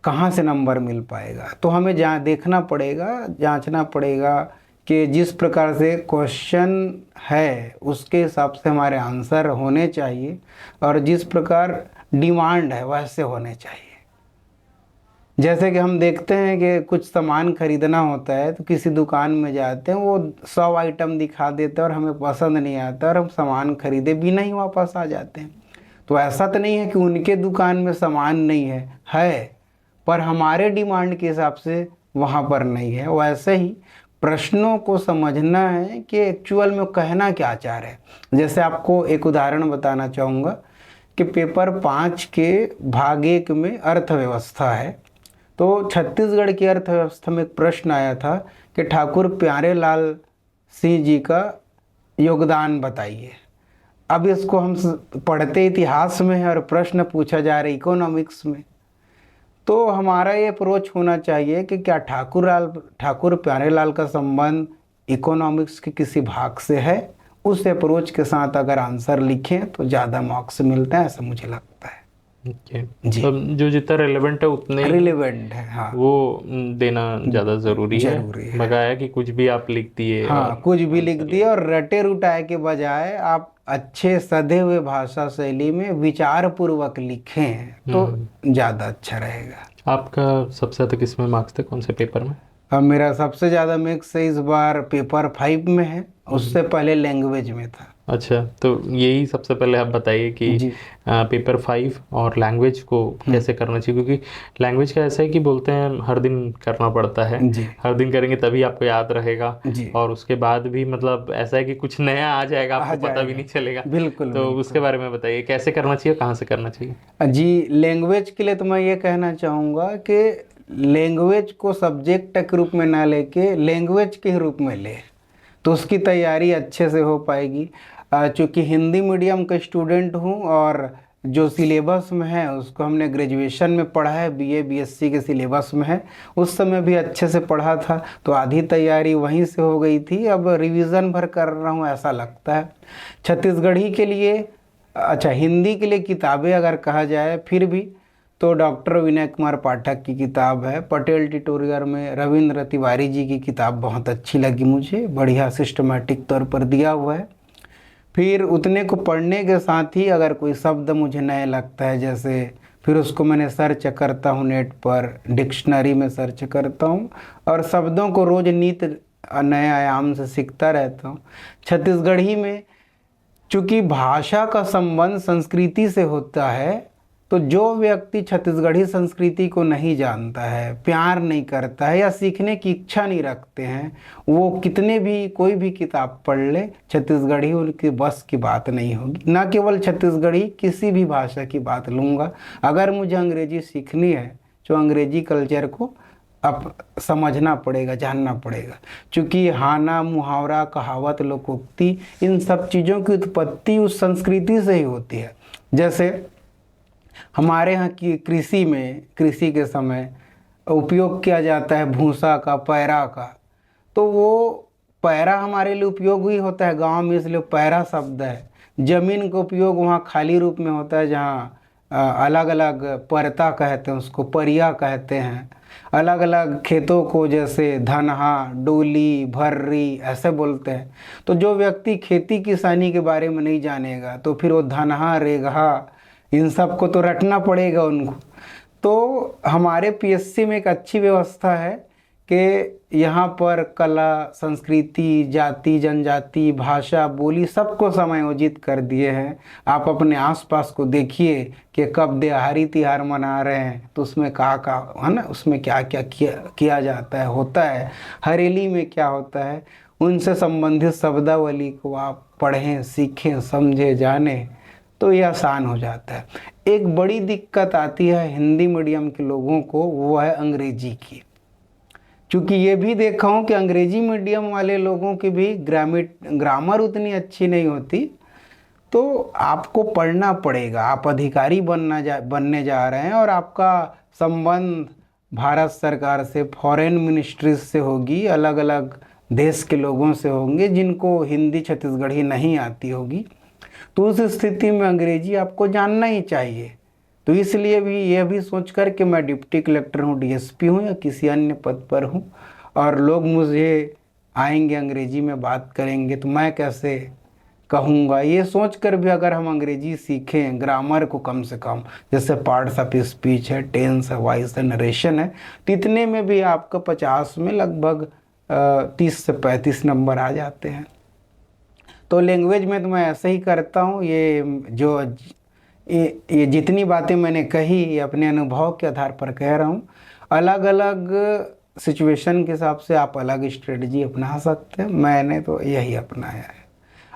कहाँ से नंबर मिल पाएगा। तो हमें देखना पड़ेगा, जांचना पड़ेगा कि जिस प्रकार से क्वेश्चन है उसके हिसाब से हमारे आंसर होने चाहिए, और जिस प्रकार डिमांड है वैसे होने चाहिए। जैसे कि हम देखते हैं कि कुछ सामान खरीदना होता है तो किसी दुकान में जाते हैं, वो 100 आइटम दिखा देते हैं और हमें पसंद नहीं आता और हम सामान खरीदे बिना ही वापस आ जाते हैं। तो ऐसा तो नहीं है कि उनके दुकान में सामान नहीं है, पर हमारे डिमांड के हिसाब से वहाँ पर नहीं है। वैसे ही प्रश्नों को समझना है कि एक्चुअल में कहना क्या चाह रहे हैं। जैसे आपको एक उदाहरण बताना चाहूँगा कि पेपर 5 के भाग 1 में अर्थव्यवस्था है, तो छत्तीसगढ़ की अर्थव्यवस्था में एक प्रश्न आया था कि ठाकुर प्यारे लाल सिंह जी का योगदान बताइए। अब इसको हम पढ़ते इतिहास में है और प्रश्न पूछा जा रहा है इकोनॉमिक्स में। तो हमारा ये अप्रोच होना चाहिए कि क्या ठाकुर प्यारेलाल का संबंध इकोनॉमिक्स के किसी भाग से है, उस अप्रोच के साथ अगर आंसर लिखें तो ज़्यादा मार्क्स मिलते हैं, ऐसा मुझे लगता है। जी, तो जो जितना रेलेवेंट है उतने रिलेवेंट है, हाँ, वो देना ज़्यादा ज़रूरी है। बगाया कि कुछ भी आप लिख दिए, हाँ, कुछ भी लिख दिए और रटे रुटाए के बजाय आप अच्छे सधे हुए भाषा शैली में विचार पूर्वक लिखें तो ज़्यादा अच्छा रहेगा। आपका सबसे ज़्यादा किस में मार्क्स थे, कौन से पेपर में? अब मेरा सबसे ज़्यादा मार्क्स इस बार पेपर 5 में है, उससे पहले लैंग्वेज में था। अच्छा, तो यही सबसे पहले आप बताइए कि पेपर 5 और लैंग्वेज को कैसे करना चाहिए, क्योंकि लैंग्वेज का ऐसा है कि बोलते हैं हर दिन करना पड़ता है, हर दिन करेंगे तभी आपको याद रहेगा, और उसके बाद भी मतलब ऐसा है कि कुछ नया आ जाएगा, आपको पता भी नहीं चलेगा। बिल्कुल। तो उसके बारे में बताइए कैसे करना चाहिए, कहाँ से करना चाहिए? जी, लैंग्वेज के लिए तो मैं ये कहना चाहूँगा कि लैंग्वेज को सब्जेक्ट के रूप में ना लेके लैंग्वेज के रूप में ले, तो उसकी तैयारी अच्छे से हो पाएगी। चूँकि हिंदी मीडियम का स्टूडेंट हूँ और जो सिलेबस में है उसको हमने ग्रेजुएशन में पढ़ा है, BA BSc के सिलेबस में है, उस समय भी अच्छे से पढ़ा था, तो आधी तैयारी वहीं से हो गई थी। अब रिवीजन भर कर रहा हूँ ऐसा लगता है। छत्तीसगढ़ी के लिए, अच्छा हिंदी के लिए किताबें अगर कहा जाए फिर भी तो डॉक्टर विनय कुमार पाठक की किताब है, पटेल ट्यूटोरियल में रविंद्र तिवारी जी की किताब बहुत अच्छी लगी मुझे, बढ़िया सिस्टमेटिक तौर पर दिया हुआ है। फिर उतने को पढ़ने के साथ ही अगर कोई शब्द मुझे नया लगता है, जैसे फिर उसको मैंने सर्च करता हूँ नेट पर, डिक्शनरी में सर्च करता हूँ और शब्दों को रोज नित नए आयाम से सीखता रहता हूँ। छत्तीसगढ़ी में चूँकि भाषा का संबंध संस्कृति से होता है, तो जो व्यक्ति छत्तीसगढ़ी संस्कृति को नहीं जानता है, प्यार नहीं करता है या सीखने की इच्छा नहीं रखते हैं, वो कितने भी कोई भी किताब पढ़ ले, छत्तीसगढ़ी उनके बस की बात नहीं होगी। न केवल छत्तीसगढ़ी, किसी भी भाषा की बात लूँगा, अगर मुझे अंग्रेजी सीखनी है तो अंग्रेजी कल्चर को अब समझना पड़ेगा, जानना पड़ेगा। क्योंकि हाना, मुहावरा, कहावत, लोकोक्ति, इन सब चीज़ों की उत्पत्ति उस संस्कृति से ही होती है। जैसे हमारे यहाँ की कृषि में, कृषि के समय उपयोग किया जाता है भूसा का, पैरा का, तो वो पैरा हमारे लिए उपयोग ही होता है गांव में, इसलिए पैरा शब्द है। जमीन का उपयोग वहाँ खाली रूप में होता है, जहाँ अलग अलग परता कहते हैं, उसको परिया कहते हैं। अलग अलग खेतों को जैसे धनहा, डोली, भर्री ऐसे बोलते हैं। तो जो व्यक्ति खेती किसानी के बारे में नहीं जानेगा तो फिर वो धनहा, रेगहा, इन सब को तो रटना पड़ेगा उनको। तो हमारे पीएससी में एक अच्छी व्यवस्था है कि यहाँ पर कला, संस्कृति, जाति, जनजाति, भाषा, बोली सबको समायोजित कर दिए हैं। आप अपने आसपास को देखिए कि कब दिहाड़ी तिहार मना रहे हैं तो उसमें कहाँ है ना, उसमें क्या क्या किया जाता है, होता है। हरेली में क्या होता है, उनसे संबंधित शब्दावली को आप पढ़ें, सीखें, समझें, जानें तो ये आसान हो जाता है। एक बड़ी दिक्कत आती है हिंदी मीडियम के लोगों को, वो है अंग्रेजी की। क्योंकि ये भी देखा हूँ कि अंग्रेजी मीडियम वाले लोगों की भी ग्रामर उतनी अच्छी नहीं होती। तो आपको पढ़ना पड़ेगा, आप अधिकारी बनने जा रहे हैं और आपका संबंध भारत सरकार से, फॉरेन मिनिस्ट्रीज से होगी, अलग अलग देश के लोगों से होंगे जिनको हिंदी छत्तीसगढ़ी नहीं आती होगी। तो उस स्थिति में अंग्रेजी आपको जानना ही चाहिए। तो इसलिए भी यह भी सोचकर कि मैं डिप्टी कलेक्टर हूँ, डीएसपी हूँ या किसी अन्य पद पर हूँ और लोग मुझे आएंगे अंग्रेजी में बात करेंगे तो मैं कैसे कहूँगा, ये सोचकर भी अगर हम अंग्रेजी सीखें, ग्रामर को कम से कम, जैसे पार्ट्स ऑफ स्पीच है, टेंस है, वॉइस है, नरेशन है, तो इतने में भी आपका 50 में लगभग 30 से 35 नंबर आ जाते हैं। तो लैंग्वेज में तो मैं ऐसे ही करता हूँ। ये जितनी बातें मैंने कही ये अपने अनुभव के आधार पर कह रहा हूँ। अलग अलग सिचुएशन के हिसाब से आप अलग स्ट्रेटजी अपना सकते हैं, मैंने तो यही अपनाया है।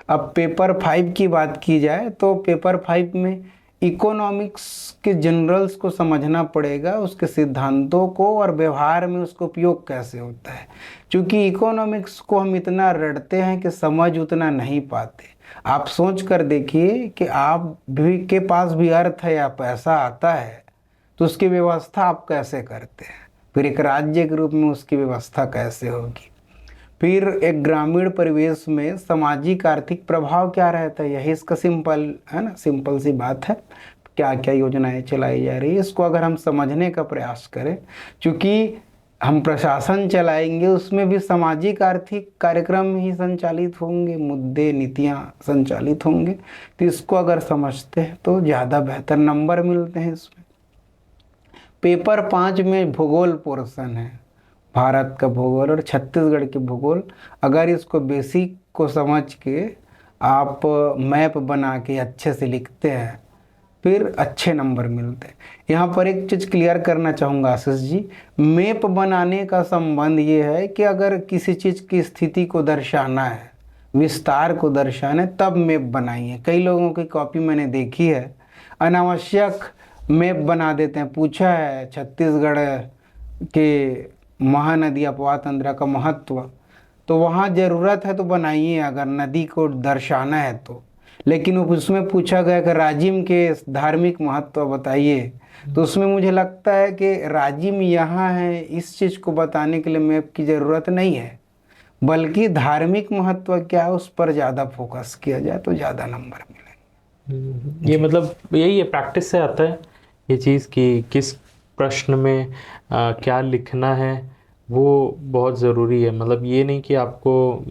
अब पेपर 5 की बात की जाए तो पेपर 5 में इकोनॉमिक्स के जनरल्स को समझना पड़ेगा, उसके सिद्धांतों को और व्यवहार में उसका उपयोग कैसे होता है। क्योंकि इकोनॉमिक्स को हम इतना रटते हैं कि समझ उतना नहीं पाते। आप सोच कर देखिए कि आप भी के पास भी अर्थ है या पैसा आता है तो उसकी व्यवस्था आप कैसे करते हैं, फिर एक राज्य के रूप में उसकी व्यवस्था कैसे होगी, फिर एक ग्रामीण परिवेश में सामाजिक आर्थिक प्रभाव क्या रहता है, यही इसका सिंपल है ना, सिंपल सी बात है। क्या क्या योजनाएं चलाई जा रही है, इसको अगर हम समझने का प्रयास करें, क्योंकि हम प्रशासन चलाएंगे उसमें भी सामाजिक आर्थिक कार्यक्रम ही संचालित होंगे, मुद्दे, नीतियां संचालित होंगे। तो इसको अगर समझते हैं तो ज़्यादा बेहतर नंबर मिलते हैं इसमें। पेपर 5 में भूगोल पोर्शन है, भारत का भूगोल और छत्तीसगढ़ के भूगोल। अगर इसको बेसिक को समझ के आप मैप बना के अच्छे से लिखते हैं फिर अच्छे नंबर मिलते हैं। यहाँ पर एक चीज़ क्लियर करना चाहूँगा आशीष जी, मैप बनाने का संबंध ये है कि अगर किसी चीज़ की स्थिति को दर्शाना है, विस्तार को दर्शाना है, तब मैप बनाइए। कई लोगों की कॉपी मैंने देखी है, अनावश्यक मैप बना देते हैं। पूछा है छत्तीसगढ़ के महानदी अपवाह तंत्र का महत्व, तो वहाँ ज़रूरत है तो बनाइए अगर नदी को दर्शाना है तो। लेकिन उसमें पूछा गया कि राजिम के धार्मिक महत्व बताइए, तो उसमें मुझे लगता है कि राजिम यहाँ है, इस चीज़ को बताने के लिए मैप की ज़रूरत नहीं है, बल्कि धार्मिक महत्व क्या है उस पर ज़्यादा फोकस किया जाए तो ज़्यादा नंबर मिलेंगे। ये मतलब यही है, प्रैक्टिस से आता है ये चीज़ कि किस प्रश्न में क्या लिखना है, वो बहुत ज़रूरी है। मतलब ये नहीं कि आपको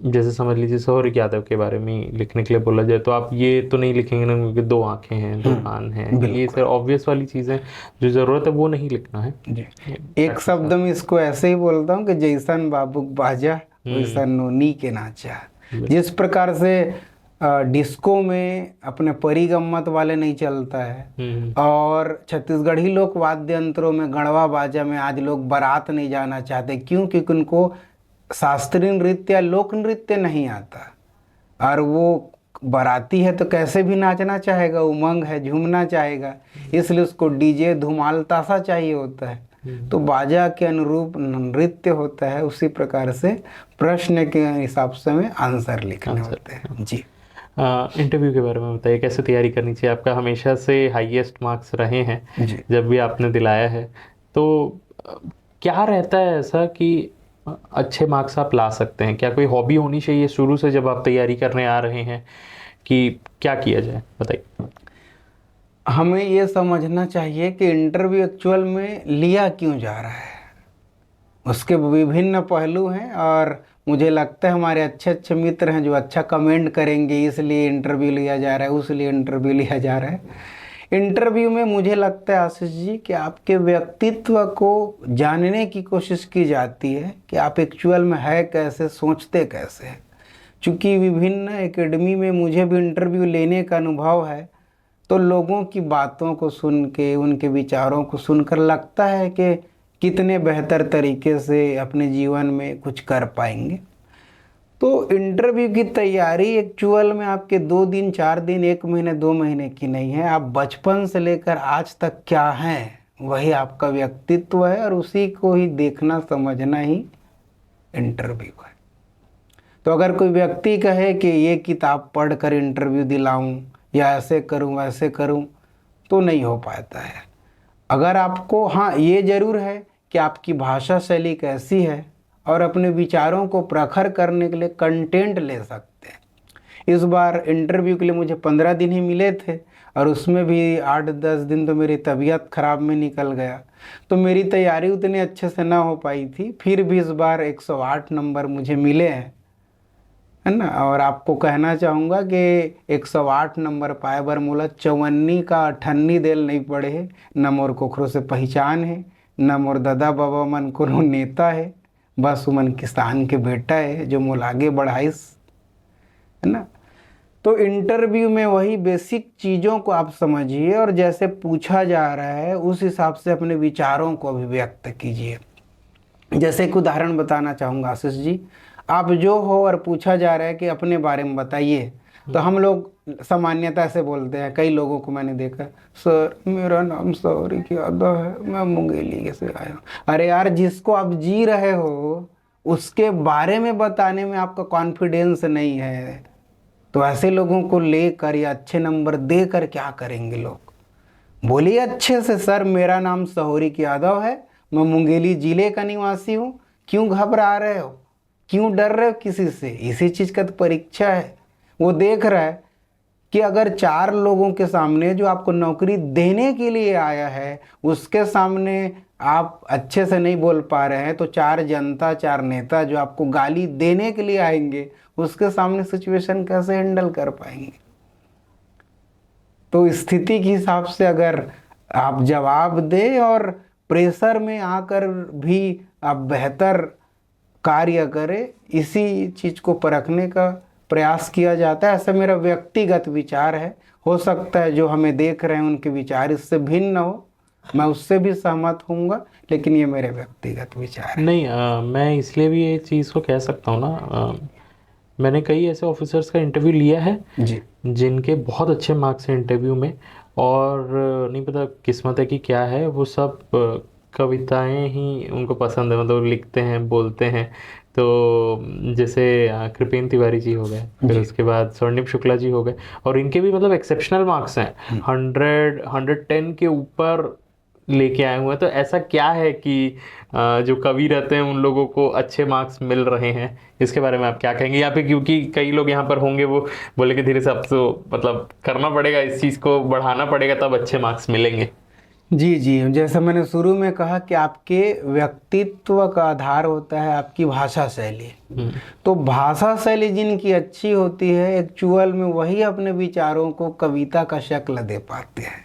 जैसे समझ लीजिए सौरिक यादव के बारे में लिखने के लिए बोला जाए तो आप ये तो नहीं लिखेंगे ना क्योंकि 2 आंखें हैं, 2 कान हैं, ये सर ऑब्वियस वाली चीज़ें, जो ज़रूरत है वो नहीं लिखना है जी। एक शब्द में इसको ऐसे ही बोलता हूँ कि जैसन बाबू बाजा वैसन नोनी के नाचा। जिस प्रकार से डिस्को में अपने परिगम्मत वाले नहीं चलता है, और छत्तीसगढ़ी लोक वाद्य यंत्रों में गढ़वा बाजा में आज लोग बारात नहीं जाना चाहते। क्यों? क्योंकि उनको शास्त्रीय नृत्य या लोक नृत्य नहीं आता, और वो बाराती है तो कैसे भी नाचना चाहेगा, उमंग है, झूमना चाहेगा, इसलिए उसको डीजे धुमाल ताशा चाहिए होता है। तो बाजा के अनुरूप नृत्य होता है। उसी प्रकार से प्रश्न के हिसाब से हमें आंसर लिखने होते हैं। जी। इंटरव्यू के बारे में बताइए, कैसे तैयारी करनी चाहिए? आपका हमेशा से हाईएस्ट मार्क्स रहे हैं जी। जब भी आपने दिलाया है, तो क्या रहता है ऐसा कि अच्छे मार्क्स आप ला सकते हैं? क्या कोई हॉबी होनी चाहिए शुरू से जब आप तैयारी करने आ रहे हैं, कि क्या किया जाए? बताइए। हमें ये समझना चाहिए कि इंटरव्यू एक्चुअल में लिया क्यों जा रहा है, उसके विभिन्न पहलू हैं, और मुझे लगता है हमारे अच्छे अच्छे मित्र हैं जो अच्छा कमेंट करेंगे, इसलिए इंटरव्यू लिया जा रहा है, उसलिए इंटरव्यू लिया जा रहा है। इंटरव्यू में मुझे लगता है आशीष जी कि आपके व्यक्तित्व को जानने की कोशिश की जाती है कि आप एक्चुअल में है कैसे, सोचते कैसे हैं। चूँकि विभिन्न एकेडमी में मुझे भी इंटरव्यू लेने का अनुभव है, तो लोगों की बातों को सुन के, उनके विचारों को सुनकर लगता है कि कितने बेहतर तरीके से अपने जीवन में कुछ कर पाएंगे। तो इंटरव्यू की तैयारी एक्चुअल में आपके 2 दिन, 4 दिन, 1 महीने, 2 महीने की नहीं है। आप बचपन से लेकर आज तक क्या हैं, वही आपका व्यक्तित्व है, और उसी को ही देखना समझना ही इंटरव्यू है। तो अगर कोई व्यक्ति कहे कि ये किताब पढ़कर इंटरव्यू दिलाऊं, या ऐसे करूं वैसे करूं, तो नहीं हो पाता है। अगर आपको, हाँ ये ज़रूर है कि आपकी भाषा शैली कैसी है, और अपने विचारों को प्रखर करने के लिए कंटेंट ले सकते हैं। इस बार इंटरव्यू के लिए मुझे 15 दिन ही मिले थे, और उसमें भी 8-10 दिन तो मेरी तबीयत ख़राब में निकल गया, तो मेरी तैयारी उतनी अच्छे से ना हो पाई थी। फिर भी इस बार 108 नंबर मुझे मिले हैं, है ना। और आपको कहना चाहूँगा कि 108 नंबर पाए बर मोला 54 का 98 देल नहीं पड़े है। न मोर कोखरो से पहचान है, न मोर दादा बाबा मन कोनो नेता है, बस उमन किसान के बेटा है जो मोल आगे बढ़ाइस, है ना। तो इंटरव्यू में वही बेसिक चीज़ों को आप समझिए, और जैसे पूछा जा रहा है उस हिसाब से अपने विचारों को अभिव्यक्त कीजिए। जैसे एक उदाहरण बताना चाहूँगा आशीष जी, आप जो हो और पूछा जा रहा है कि अपने बारे में बताइए, तो हम लोग सामान्यता से बोलते हैं। कई लोगों को मैंने देखा, सर मेरा नाम सौरी यादव है, मैं मुंगेली से आया हूँ। अरे यार, जिसको आप जी रहे हो उसके बारे में बताने में आपका कॉन्फिडेंस नहीं है, तो ऐसे लोगों को लेकर या अच्छे नंबर देकर क्या करेंगे लोग? बोलिए अच्छे से, सर मेरा नाम सौरी यादव है, मैं मुंगेली जिले का निवासी हूँ। क्यों घबरा रहे हो, क्यों डर रहे हो किसी से? इसी चीज़ का तो परीक्षा है। वो देख रहा है कि अगर 4 लोगों के सामने जो आपको नौकरी देने के लिए आया है, उसके सामने आप अच्छे से नहीं बोल पा रहे हैं, तो 4 जनता, 4 नेता जो आपको गाली देने के लिए आएंगे, उसके सामने सिचुएशन कैसे हैंडल कर पाएंगे? तो स्थिति के हिसाब से अगर आप जवाब दें और प्रेशर में आकर भी आप बेहतर कार्य करें, इसी चीज़ को परखने का प्रयास किया जाता है। ऐसा मेरा व्यक्तिगत विचार है। हो सकता है जो हमें देख रहे हैं उनके विचार इससे भिन्न हो, मैं उससे भी सहमत होऊंगा, लेकिन ये मेरे व्यक्तिगत विचार है। नहीं, मैं इसलिए भी ये चीज़ को कह सकता हूँ ना, मैंने कई ऐसे ऑफिसर्स का इंटरव्यू लिया है जी, जिनके बहुत अच्छे मार्क्स हैं इंटरव्यू में, और नहीं पता किस्मत है कि क्या है, वो सब कविताएं ही उनको पसंद है, मतलब लिखते हैं, बोलते हैं। तो जैसे कृपेन तिवारी जी हो गए, फिर उसके बाद स्वर्णिम शुक्ला जी हो गए, और इनके भी मतलब एक्सेप्शनल मार्क्स हैं, 110 के ऊपर लेके आए हुए हैं। तो ऐसा क्या है कि जो कवि रहते हैं उन लोगों को अच्छे मार्क्स मिल रहे हैं? इसके बारे में आप क्या कहेंगे? या फिर क्योंकि कई लोग यहाँ पर होंगे वो बोले कि धीरे से अब तो मतलब करना पड़ेगा, इस चीज़ को बढ़ाना पड़ेगा, तब अच्छे मार्क्स मिलेंगे? जी जी, जैसे मैंने शुरू में कहा कि आपके व्यक्तित्व का आधार होता है आपकी भाषा शैली। तो भाषा शैली जिनकी अच्छी होती है, एक्चुअल में वही अपने विचारों को कविता का शक्ल दे पाते हैं।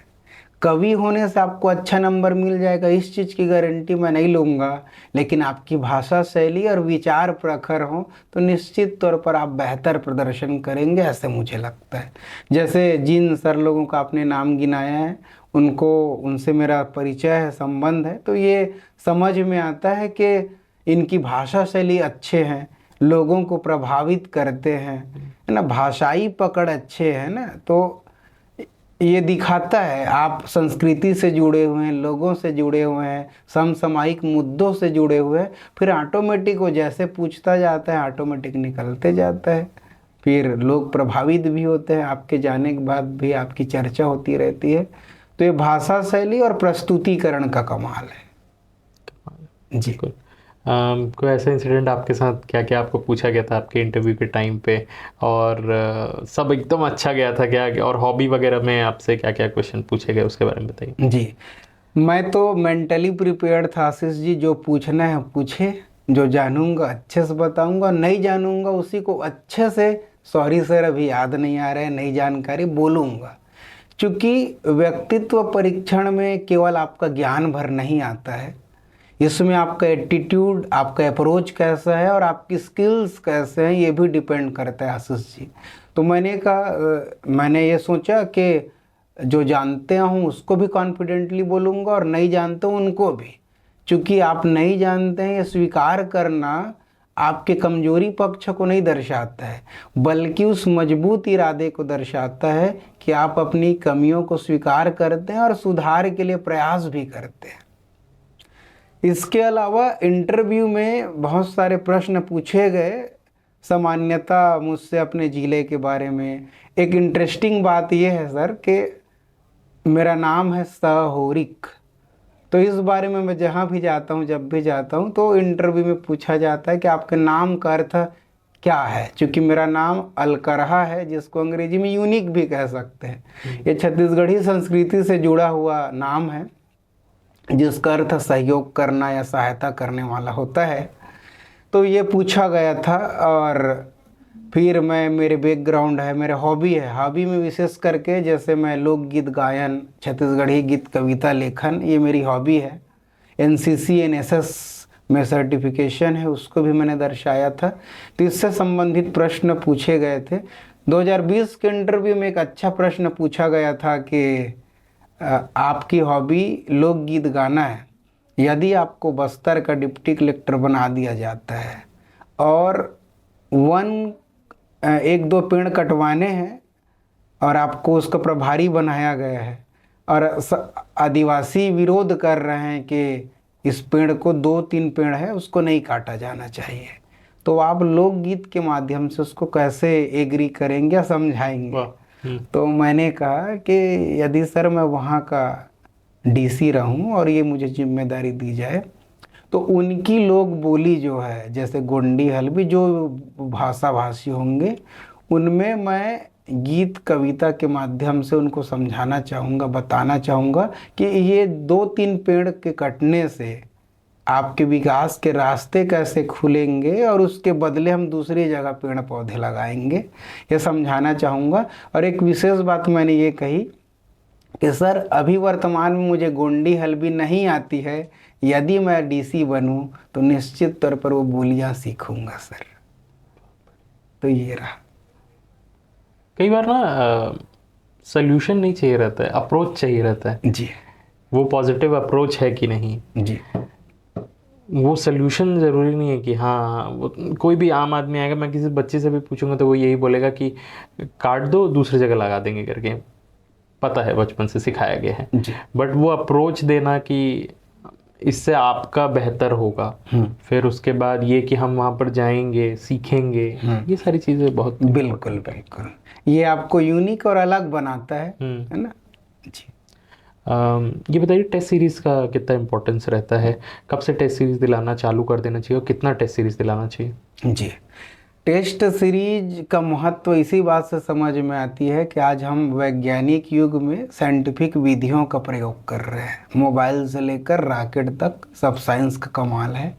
कवि होने से आपको अच्छा नंबर मिल जाएगा इस चीज़ की गारंटी मैं नहीं लूँगा, लेकिन आपकी भाषा शैली और विचार प्रखर हो तो निश्चित तौर पर आप बेहतर प्रदर्शन करेंगे, ऐसे मुझे लगता है। जैसे जिन सर लोगों का आपने नाम गिनाया है, उनसे मेरा परिचय है, संबंध है, तो ये समझ में आता है कि इनकी भाषा शैली अच्छे हैं, लोगों को प्रभावित करते हैं, है ना, भाषाई पकड़ अच्छे है ना, तो ये दिखाता है आप संस्कृति से जुड़े हुए हैं, लोगों से जुड़े हुए हैं, समसामयिक मुद्दों से जुड़े हुए हैं, फिर ऑटोमेटिक वो जैसे पूछता जाता है ऑटोमेटिक निकलते जाता है, फिर लोग प्रभावित भी होते हैं, आपके जाने के बाद भी आपकी चर्चा होती रहती है। तो ये भाषा शैली और प्रस्तुतिकरण का कमाल है जी। कोई ऐसा इंसिडेंट आपके साथ, क्या क्या आपको पूछा गया था आपके इंटरव्यू के टाइम पे, और सब एकदम अच्छा गया था क्या, और हॉबी वगैरह में आपसे क्या क्या क्वेश्चन पूछे गए उसके बारे में बताइए। जी, मैं तो मेंटली प्रिपेयर्ड था आशीष जी, जो पूछना है पूछे, जो जानूंगा अच्छे से बताऊंगा, नहीं जानूंगा उसी को अच्छे से सॉरी सर अभी याद नहीं आ रहा है, नई जानकारी बोलूंगा। क्योंकि व्यक्तित्व परीक्षण में केवल आपका ज्ञान भर नहीं आता है, इसमें आपका एटीट्यूड, आपका अप्रोच कैसा है और आपकी स्किल्स कैसे हैं ये भी डिपेंड करता है आशीष जी। तो मैंने ये सोचा कि जो जानते हूँ उसको भी कॉन्फिडेंटली बोलूँगा और नहीं जानते हूँ उनको भी, क्योंकि आप नहीं जानते हैं ये स्वीकार करना आपके कमजोरी पक्ष को नहीं दर्शाता है, बल्कि उस मजबूत इरादे को दर्शाता है कि आप अपनी कमियों को स्वीकार करते हैं और सुधार के लिए प्रयास भी करते हैं। इसके अलावा इंटरव्यू में बहुत सारे प्रश्न पूछे गए, सामान्यतः मुझसे अपने ज़िले के बारे में। एक इंटरेस्टिंग बात यह है सर कि मेरा नाम है सहोरिक, तो इस बारे में मैं जहाँ भी जाता हूँ, जब भी जाता हूँ, तो इंटरव्यू में पूछा जाता है कि आपके नाम का अर्थ क्या है, क्योंकि मेरा नाम अलकरहा है, जिसको अंग्रेजी में यूनिक भी कह सकते हैं। ये छत्तीसगढ़ी संस्कृति से जुड़ा हुआ नाम है, जिसका अर्थ सहयोग करना या सहायता करने वाला होता है। तो ये पूछा गया था, और फिर मेरे बैकग्राउंड है, मेरे हॉबी है, हॉबी में विशेष करके जैसे मैं लोकगीत गायन, छत्तीसगढ़ी गीत, कविता लेखन, ये मेरी हॉबी है। एनसीसी एनएसएस में सर्टिफिकेशन है, उसको भी मैंने दर्शाया था। तो इससे संबंधित प्रश्न पूछे गए थे। 2020 के इंटरव्यू में एक अच्छा प्रश्न पूछा गया था कि आपकी हॉबी लोकगीत गाना है, यदि आपको बस्तर का डिप्टी कलेक्टर बना दिया जाता है और 1-2 पेड़ कटवाने हैं और आपको उसका प्रभारी बनाया गया है, और आदिवासी विरोध कर रहे हैं कि इस पेड़ को 2-3 पेड़ है उसको नहीं काटा जाना चाहिए, तो आप लोकगीत के माध्यम से उसको कैसे एग्री करेंगे या समझाएंगे। तो मैंने कहा कि यदि सर मैं वहाँ का डीसी रहूँ और ये मुझे जिम्मेदारी दी जाए, तो उनकी लोक बोली जो है, जैसे गोंडी हल्बी, जो भाषा भाषी होंगे, उनमें मैं गीत कविता के माध्यम से उनको समझाना चाहूँगा, बताना चाहूँगा कि ये 2-3 पेड़ के कटने से आपके विकास के रास्ते कैसे खुलेंगे और उसके बदले हम दूसरी जगह पेड़ पौधे लगाएंगे, ये समझाना चाहूँगा। और एक विशेष बात मैंने ये कही कि सर अभी वर्तमान में मुझे गोंडी हल्बी नहीं आती है, यदि मैं डीसी बनूं तो निश्चित तौर पर वो बोलियां सीखूंगा सर। तो ये रहा। कई बार ना सल्यूशन नहीं चाहिए रहता है, अप्रोच चाहिए रहता है जी। वो पॉजिटिव अप्रोच है कि नहीं जी, वो सल्यूशन ज़रूरी नहीं है कि हाँ वो कोई भी आम आदमी आएगा, मैं किसी बच्चे से भी पूछूंगा तो वो यही बोलेगा कि काट दो दूसरी जगह लगा देंगे करके, पता है बचपन से सिखाया गया है। बट वो अप्रोच देना कि इससे आपका बेहतर होगा, फिर उसके बाद ये कि हम वहाँ पर जाएंगे, सीखेंगे, ये सारी चीज़ें बहुत बिल्कुल बिल्कुल ये आपको यूनिक और अलग बनाता है ना जी। ये बताइए टेस्ट सीरीज़ का कितना इम्पोर्टेंस रहता है, कब से टेस्ट सीरीज़ दिलाना चालू कर देना चाहिए और कितना टेस्ट सीरीज़ दिलाना चाहिए। जी, टेस्ट सीरीज का महत्व इसी बात से समझ में आती है कि आज हम वैज्ञानिक युग में साइंटिफिक विधियों का प्रयोग कर रहे हैं, मोबाइल से लेकर रॉकेट तक सब साइंस का कमाल है।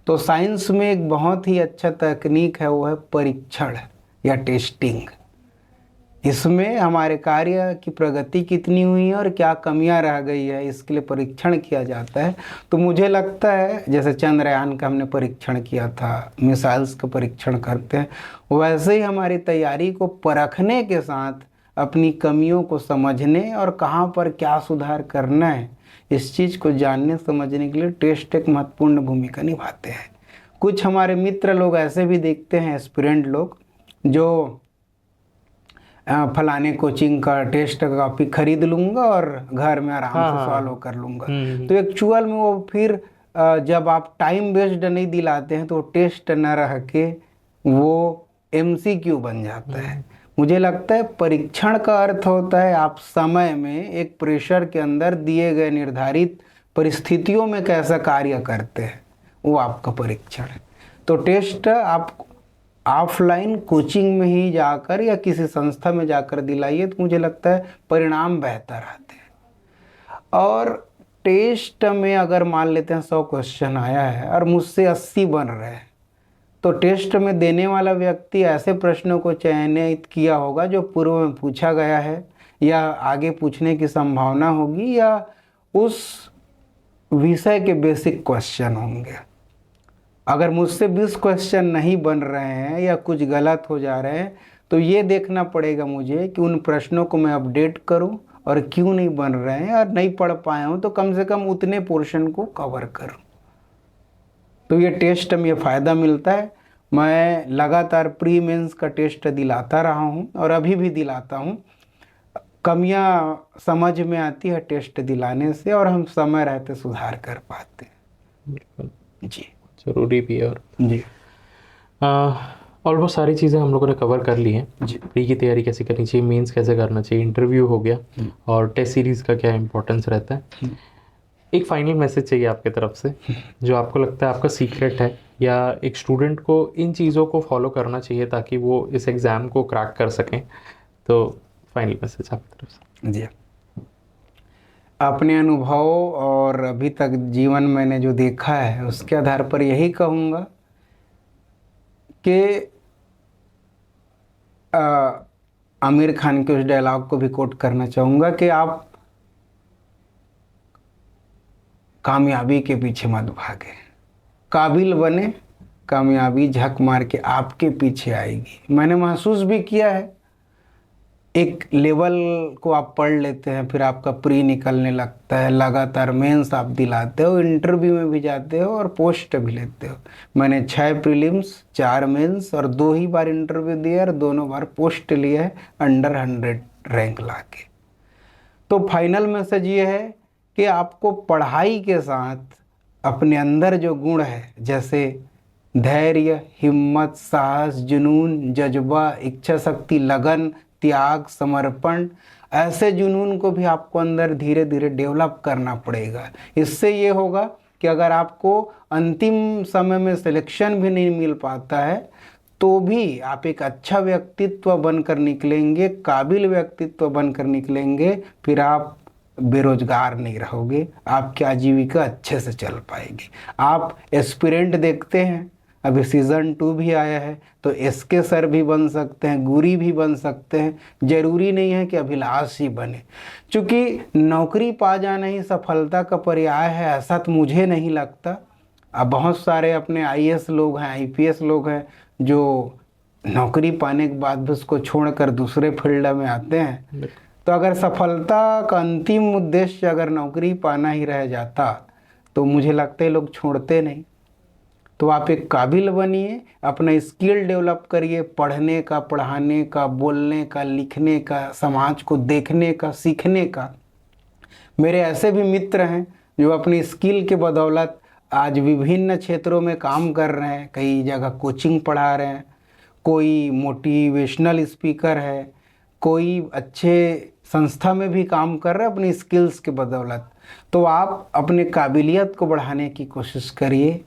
तो साइंस में एक बहुत ही अच्छा तकनीक है, वो है परीक्षण या टेस्टिंग। इसमें हमारे कार्य की प्रगति कितनी हुई है और क्या कमियां रह गई है, इसके लिए परीक्षण किया जाता है। तो मुझे लगता है जैसे चंद्रयान का हमने परीक्षण किया था, मिसाइल्स का परीक्षण करते हैं, वैसे ही हमारी तैयारी को परखने के साथ अपनी कमियों को समझने और कहाँ पर क्या सुधार करना है, इस चीज़ को जानने समझने के लिए टेस्ट एक महत्वपूर्ण भूमिका निभाते हैं। कुछ हमारे मित्र लोग ऐसे भी देखते हैं, एस्पिरेंट लोग, जो फलाने कोचिंग का टेस्ट का कॉपी खरीद लूँगा और घर में आराम से सॉल्व कर लूँगा। तो एक्चुअल में वो फिर जब आप टाइम वेस्ट नहीं दिलाते हैं तो टेस्ट न रह के वो MCQ बन जाता है। मुझे लगता है परीक्षण का अर्थ होता है आप समय में एक प्रेशर के अंदर दिए गए निर्धारित परिस्थितियों में कैसा कार्य करते हैं, वो आपका परीक्षण है। तो टेस्ट आप ऑफलाइन कोचिंग में ही जाकर या किसी संस्था में जाकर दिलाइए तो मुझे लगता है परिणाम बेहतर आते हैं। और टेस्ट में अगर मान लेते हैं 100 क्वेश्चन आया है और मुझसे 80 बन रहे हैं, तो टेस्ट में देने वाला व्यक्ति ऐसे प्रश्नों को चयनित किया होगा जो पूर्व में पूछा गया है या आगे पूछने की संभावना होगी या उस विषय के बेसिक क्वेश्चन होंगे। अगर मुझसे 20 क्वेश्चन नहीं बन रहे हैं या कुछ गलत हो जा रहे हैं तो ये देखना पड़ेगा मुझे कि उन प्रश्नों को मैं अपडेट करूं और क्यों नहीं बन रहे हैं, और नहीं पढ़ पाया हूं तो कम से कम उतने पोर्शन को कवर करूं। तो ये टेस्ट में ये फ़ायदा मिलता है। मैं लगातार प्री मेंस का टेस्ट दिलाता रहा हूं और अभी भी दिलाता हूं। कमियां समझ में आती है टेस्ट दिलाने से और हम समय रहते सुधार कर पाते हैं। जी, जरूरी भी है। और जी ऑलमोस्ट सारी चीज़ें हम लोगों ने कवर कर ली हैं। जी, प्री की तैयारी कैसे करनी चाहिए, मेंस कैसे करना चाहिए, इंटरव्यू हो गया और टेस्ट सीरीज़ का क्या इंपॉर्टेंस रहता है। एक फाइनल मैसेज चाहिए आपके तरफ से जो आपको लगता है आपका सीक्रेट है या एक स्टूडेंट को इन चीज़ों को फॉलो करना चाहिए ताकि वो इस एग्ज़ाम को क्रैक कर सकें। तो फाइनल मैसेज आपकी तरफ से। जी, अपने अनुभव और अभी तक जीवन मैंने जो देखा है उसके आधार पर यही कहूँगा कि आमिर खान के उस डायलॉग को भी कोट करना चाहूँगा कि आप कामयाबी के पीछे मत भागे, काबिल बने, कामयाबी झक मार के आपके पीछे आएगी। मैंने महसूस भी किया है, एक लेवल को आप पढ़ लेते हैं फिर आपका प्री निकलने लगता है, लगातार मेंस आप दिलाते हो, इंटरव्यू में भी जाते हो और पोस्ट भी लेते हो। मैंने 6 प्रीलिम्स, 4 मेंस और 2 ही बार इंटरव्यू दिया और दोनों बार पोस्ट लिया है अंडर 100 रैंक लाके। तो फाइनल मैसेज ये है कि आपको पढ़ाई के साथ अपने अंदर जो गुण है, जैसे धैर्य, हिम्मत, साहस, जुनून, जज्बा, इच्छा शक्ति, लगन, त्याग, समर्पण, ऐसे जुनून को भी आपको अंदर धीरे धीरे डेवलप करना पड़ेगा। इससे ये होगा कि अगर आपको अंतिम समय में सिलेक्शन भी नहीं मिल पाता है तो भी आप एक अच्छा व्यक्तित्व बनकर निकलेंगे, काबिल व्यक्तित्व बनकर निकलेंगे। फिर आप बेरोजगार नहीं रहोगे, आपकी आजीविका अच्छे से चल पाएगी। आप एस्पिरेंट देखते हैं, अभी सीज़न 2 भी आया है, तो एसके सर भी बन सकते हैं, गुरी भी बन सकते हैं, जरूरी नहीं है कि अभिलाष ही बने। क्योंकि नौकरी पा जाना ही सफलता का पर्याय है ऐसा तो मुझे नहीं लगता। अब बहुत सारे अपने IAS लोग हैं, IPS लोग हैं जो नौकरी पाने के बाद भी उसको छोड़कर दूसरे फील्ड में आते हैं। तो अगर सफलता का अंतिम उद्देश्य अगर नौकरी पाना ही रह जाता तो मुझे लगता है लोग छोड़ते नहीं। तो आप एक काबिल बनिए, अपना स्किल डेवलप करिए, पढ़ने का, पढ़ाने का, बोलने का, लिखने का, समाज को देखने का, सीखने का। मेरे ऐसे भी मित्र हैं जो अपनी स्किल के बदौलत आज विभिन्न क्षेत्रों में काम कर रहे हैं, कई जगह कोचिंग पढ़ा रहे हैं, कोई मोटिवेशनल स्पीकर है, कोई अच्छे संस्था में भी काम कर रहे हैं अपनी स्किल्स के बदौलत। तो आप अपने काबिलियत को बढ़ाने की कोशिश करिए,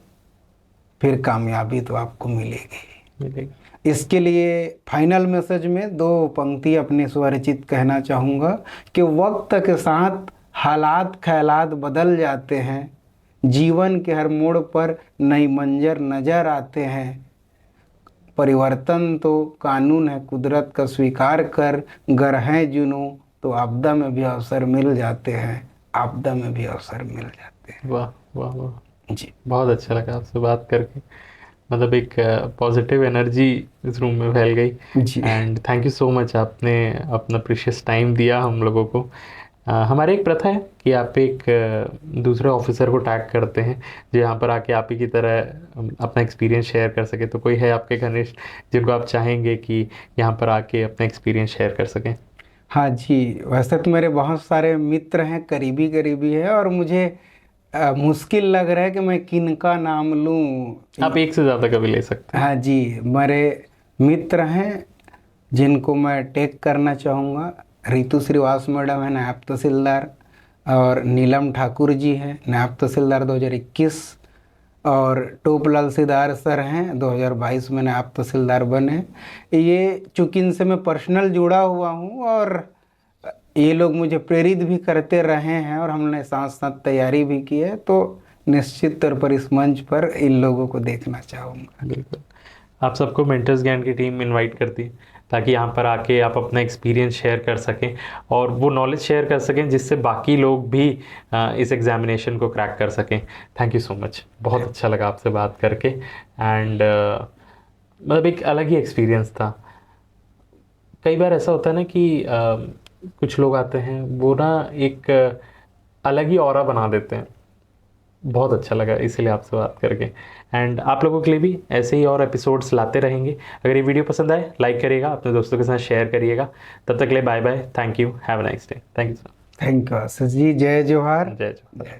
फिर कामयाबी तो आपको मिलेगी। इसके लिए फाइनल मैसेज में 2 पंक्ति अपने स्वरचित कहना चाहूँगा कि वक्त के साथ हालात ख्यालात बदल जाते हैं, जीवन के हर मोड़ पर नई मंजर नज़र आते हैं, परिवर्तन तो कानून है कुदरत का, स्वीकार कर, गर है जुनूं तो आपदा में भी अवसर मिल जाते हैं, आपदा में भी अवसर मिल जाते हैं। वाह वाह वाह, जी बहुत अच्छा लगा आपसे बात करके। मतलब एक पॉजिटिव एनर्जी इस रूम में फैल गई। जी and thank you so much, आपने अपना प्रीशियस टाइम दिया हम लोगों को। हमारी एक प्रथा है कि आप एक दूसरे ऑफिसर को टैग करते हैं जो यहाँ पर आके आप ही की तरह अपना एक्सपीरियंस शेयर कर सके। तो कोई है आपके घनिष्ठ जिनको आप चाहेंगे कि यहाँ पर आके अपना एक्सपीरियंस शेयर कर सकें? हाँ जी, वैसे तो मेरे बहुत सारे मित्र हैं, करीबी करीबी है, और मुझे मुश्किल लग रहा है कि मैं किनका नाम लूँ। आप एक से ज़्यादा कभी ले सकते हैं। हाँ जी, मेरे मित्र हैं जिनको मैं टैग करना चाहूँगा। रितु श्रीवास मैडम है, नायब तहसीलदार, और नीलम ठाकुर जी हैं, नायब तहसीलदार 2021, और टोपलाल सिदार सर हैं, 2022 में नायब तहसीलदार बने। ये चूँकि इनसे मैं पर्सनल जुड़ा हुआ हूँ और ये लोग मुझे प्रेरित भी करते रहे हैं और हमने साथ साथ तैयारी भी की है, तो निश्चित तौर पर इस मंच पर इन लोगों को देखना चाहूँगा। बिल्कुल, आप सबको मेंटर्स ज्ञान की टीम इनवाइट करती है ताकि यहाँ पर आके आप अपना एक्सपीरियंस शेयर कर सकें और वो नॉलेज शेयर कर सकें जिससे बाकी लोग भी इस एग्जामिनेशन को क्रैक कर सकें। थैंक यू सो मच, बहुत अच्छा लगा आपसे बात करके। एंड मतलब एक अलग ही एक्सपीरियंस था। कई बार ऐसा होता है ना कि कुछ लोग आते हैं वो ना एक अलग ही ऑरा बना देते हैं। बहुत अच्छा लगा इसीलिए आपसे बात करके। एंड आप लोगों के लिए भी ऐसे ही और एपिसोड्स लाते रहेंगे। अगर ये वीडियो पसंद आए लाइक करिएगा, अपने दोस्तों के साथ शेयर करिएगा। तब तक के लिए bye bye, thank you, have a nice day. Thank you sir. Thank you Ashish ji, जय जोहार। जय जय।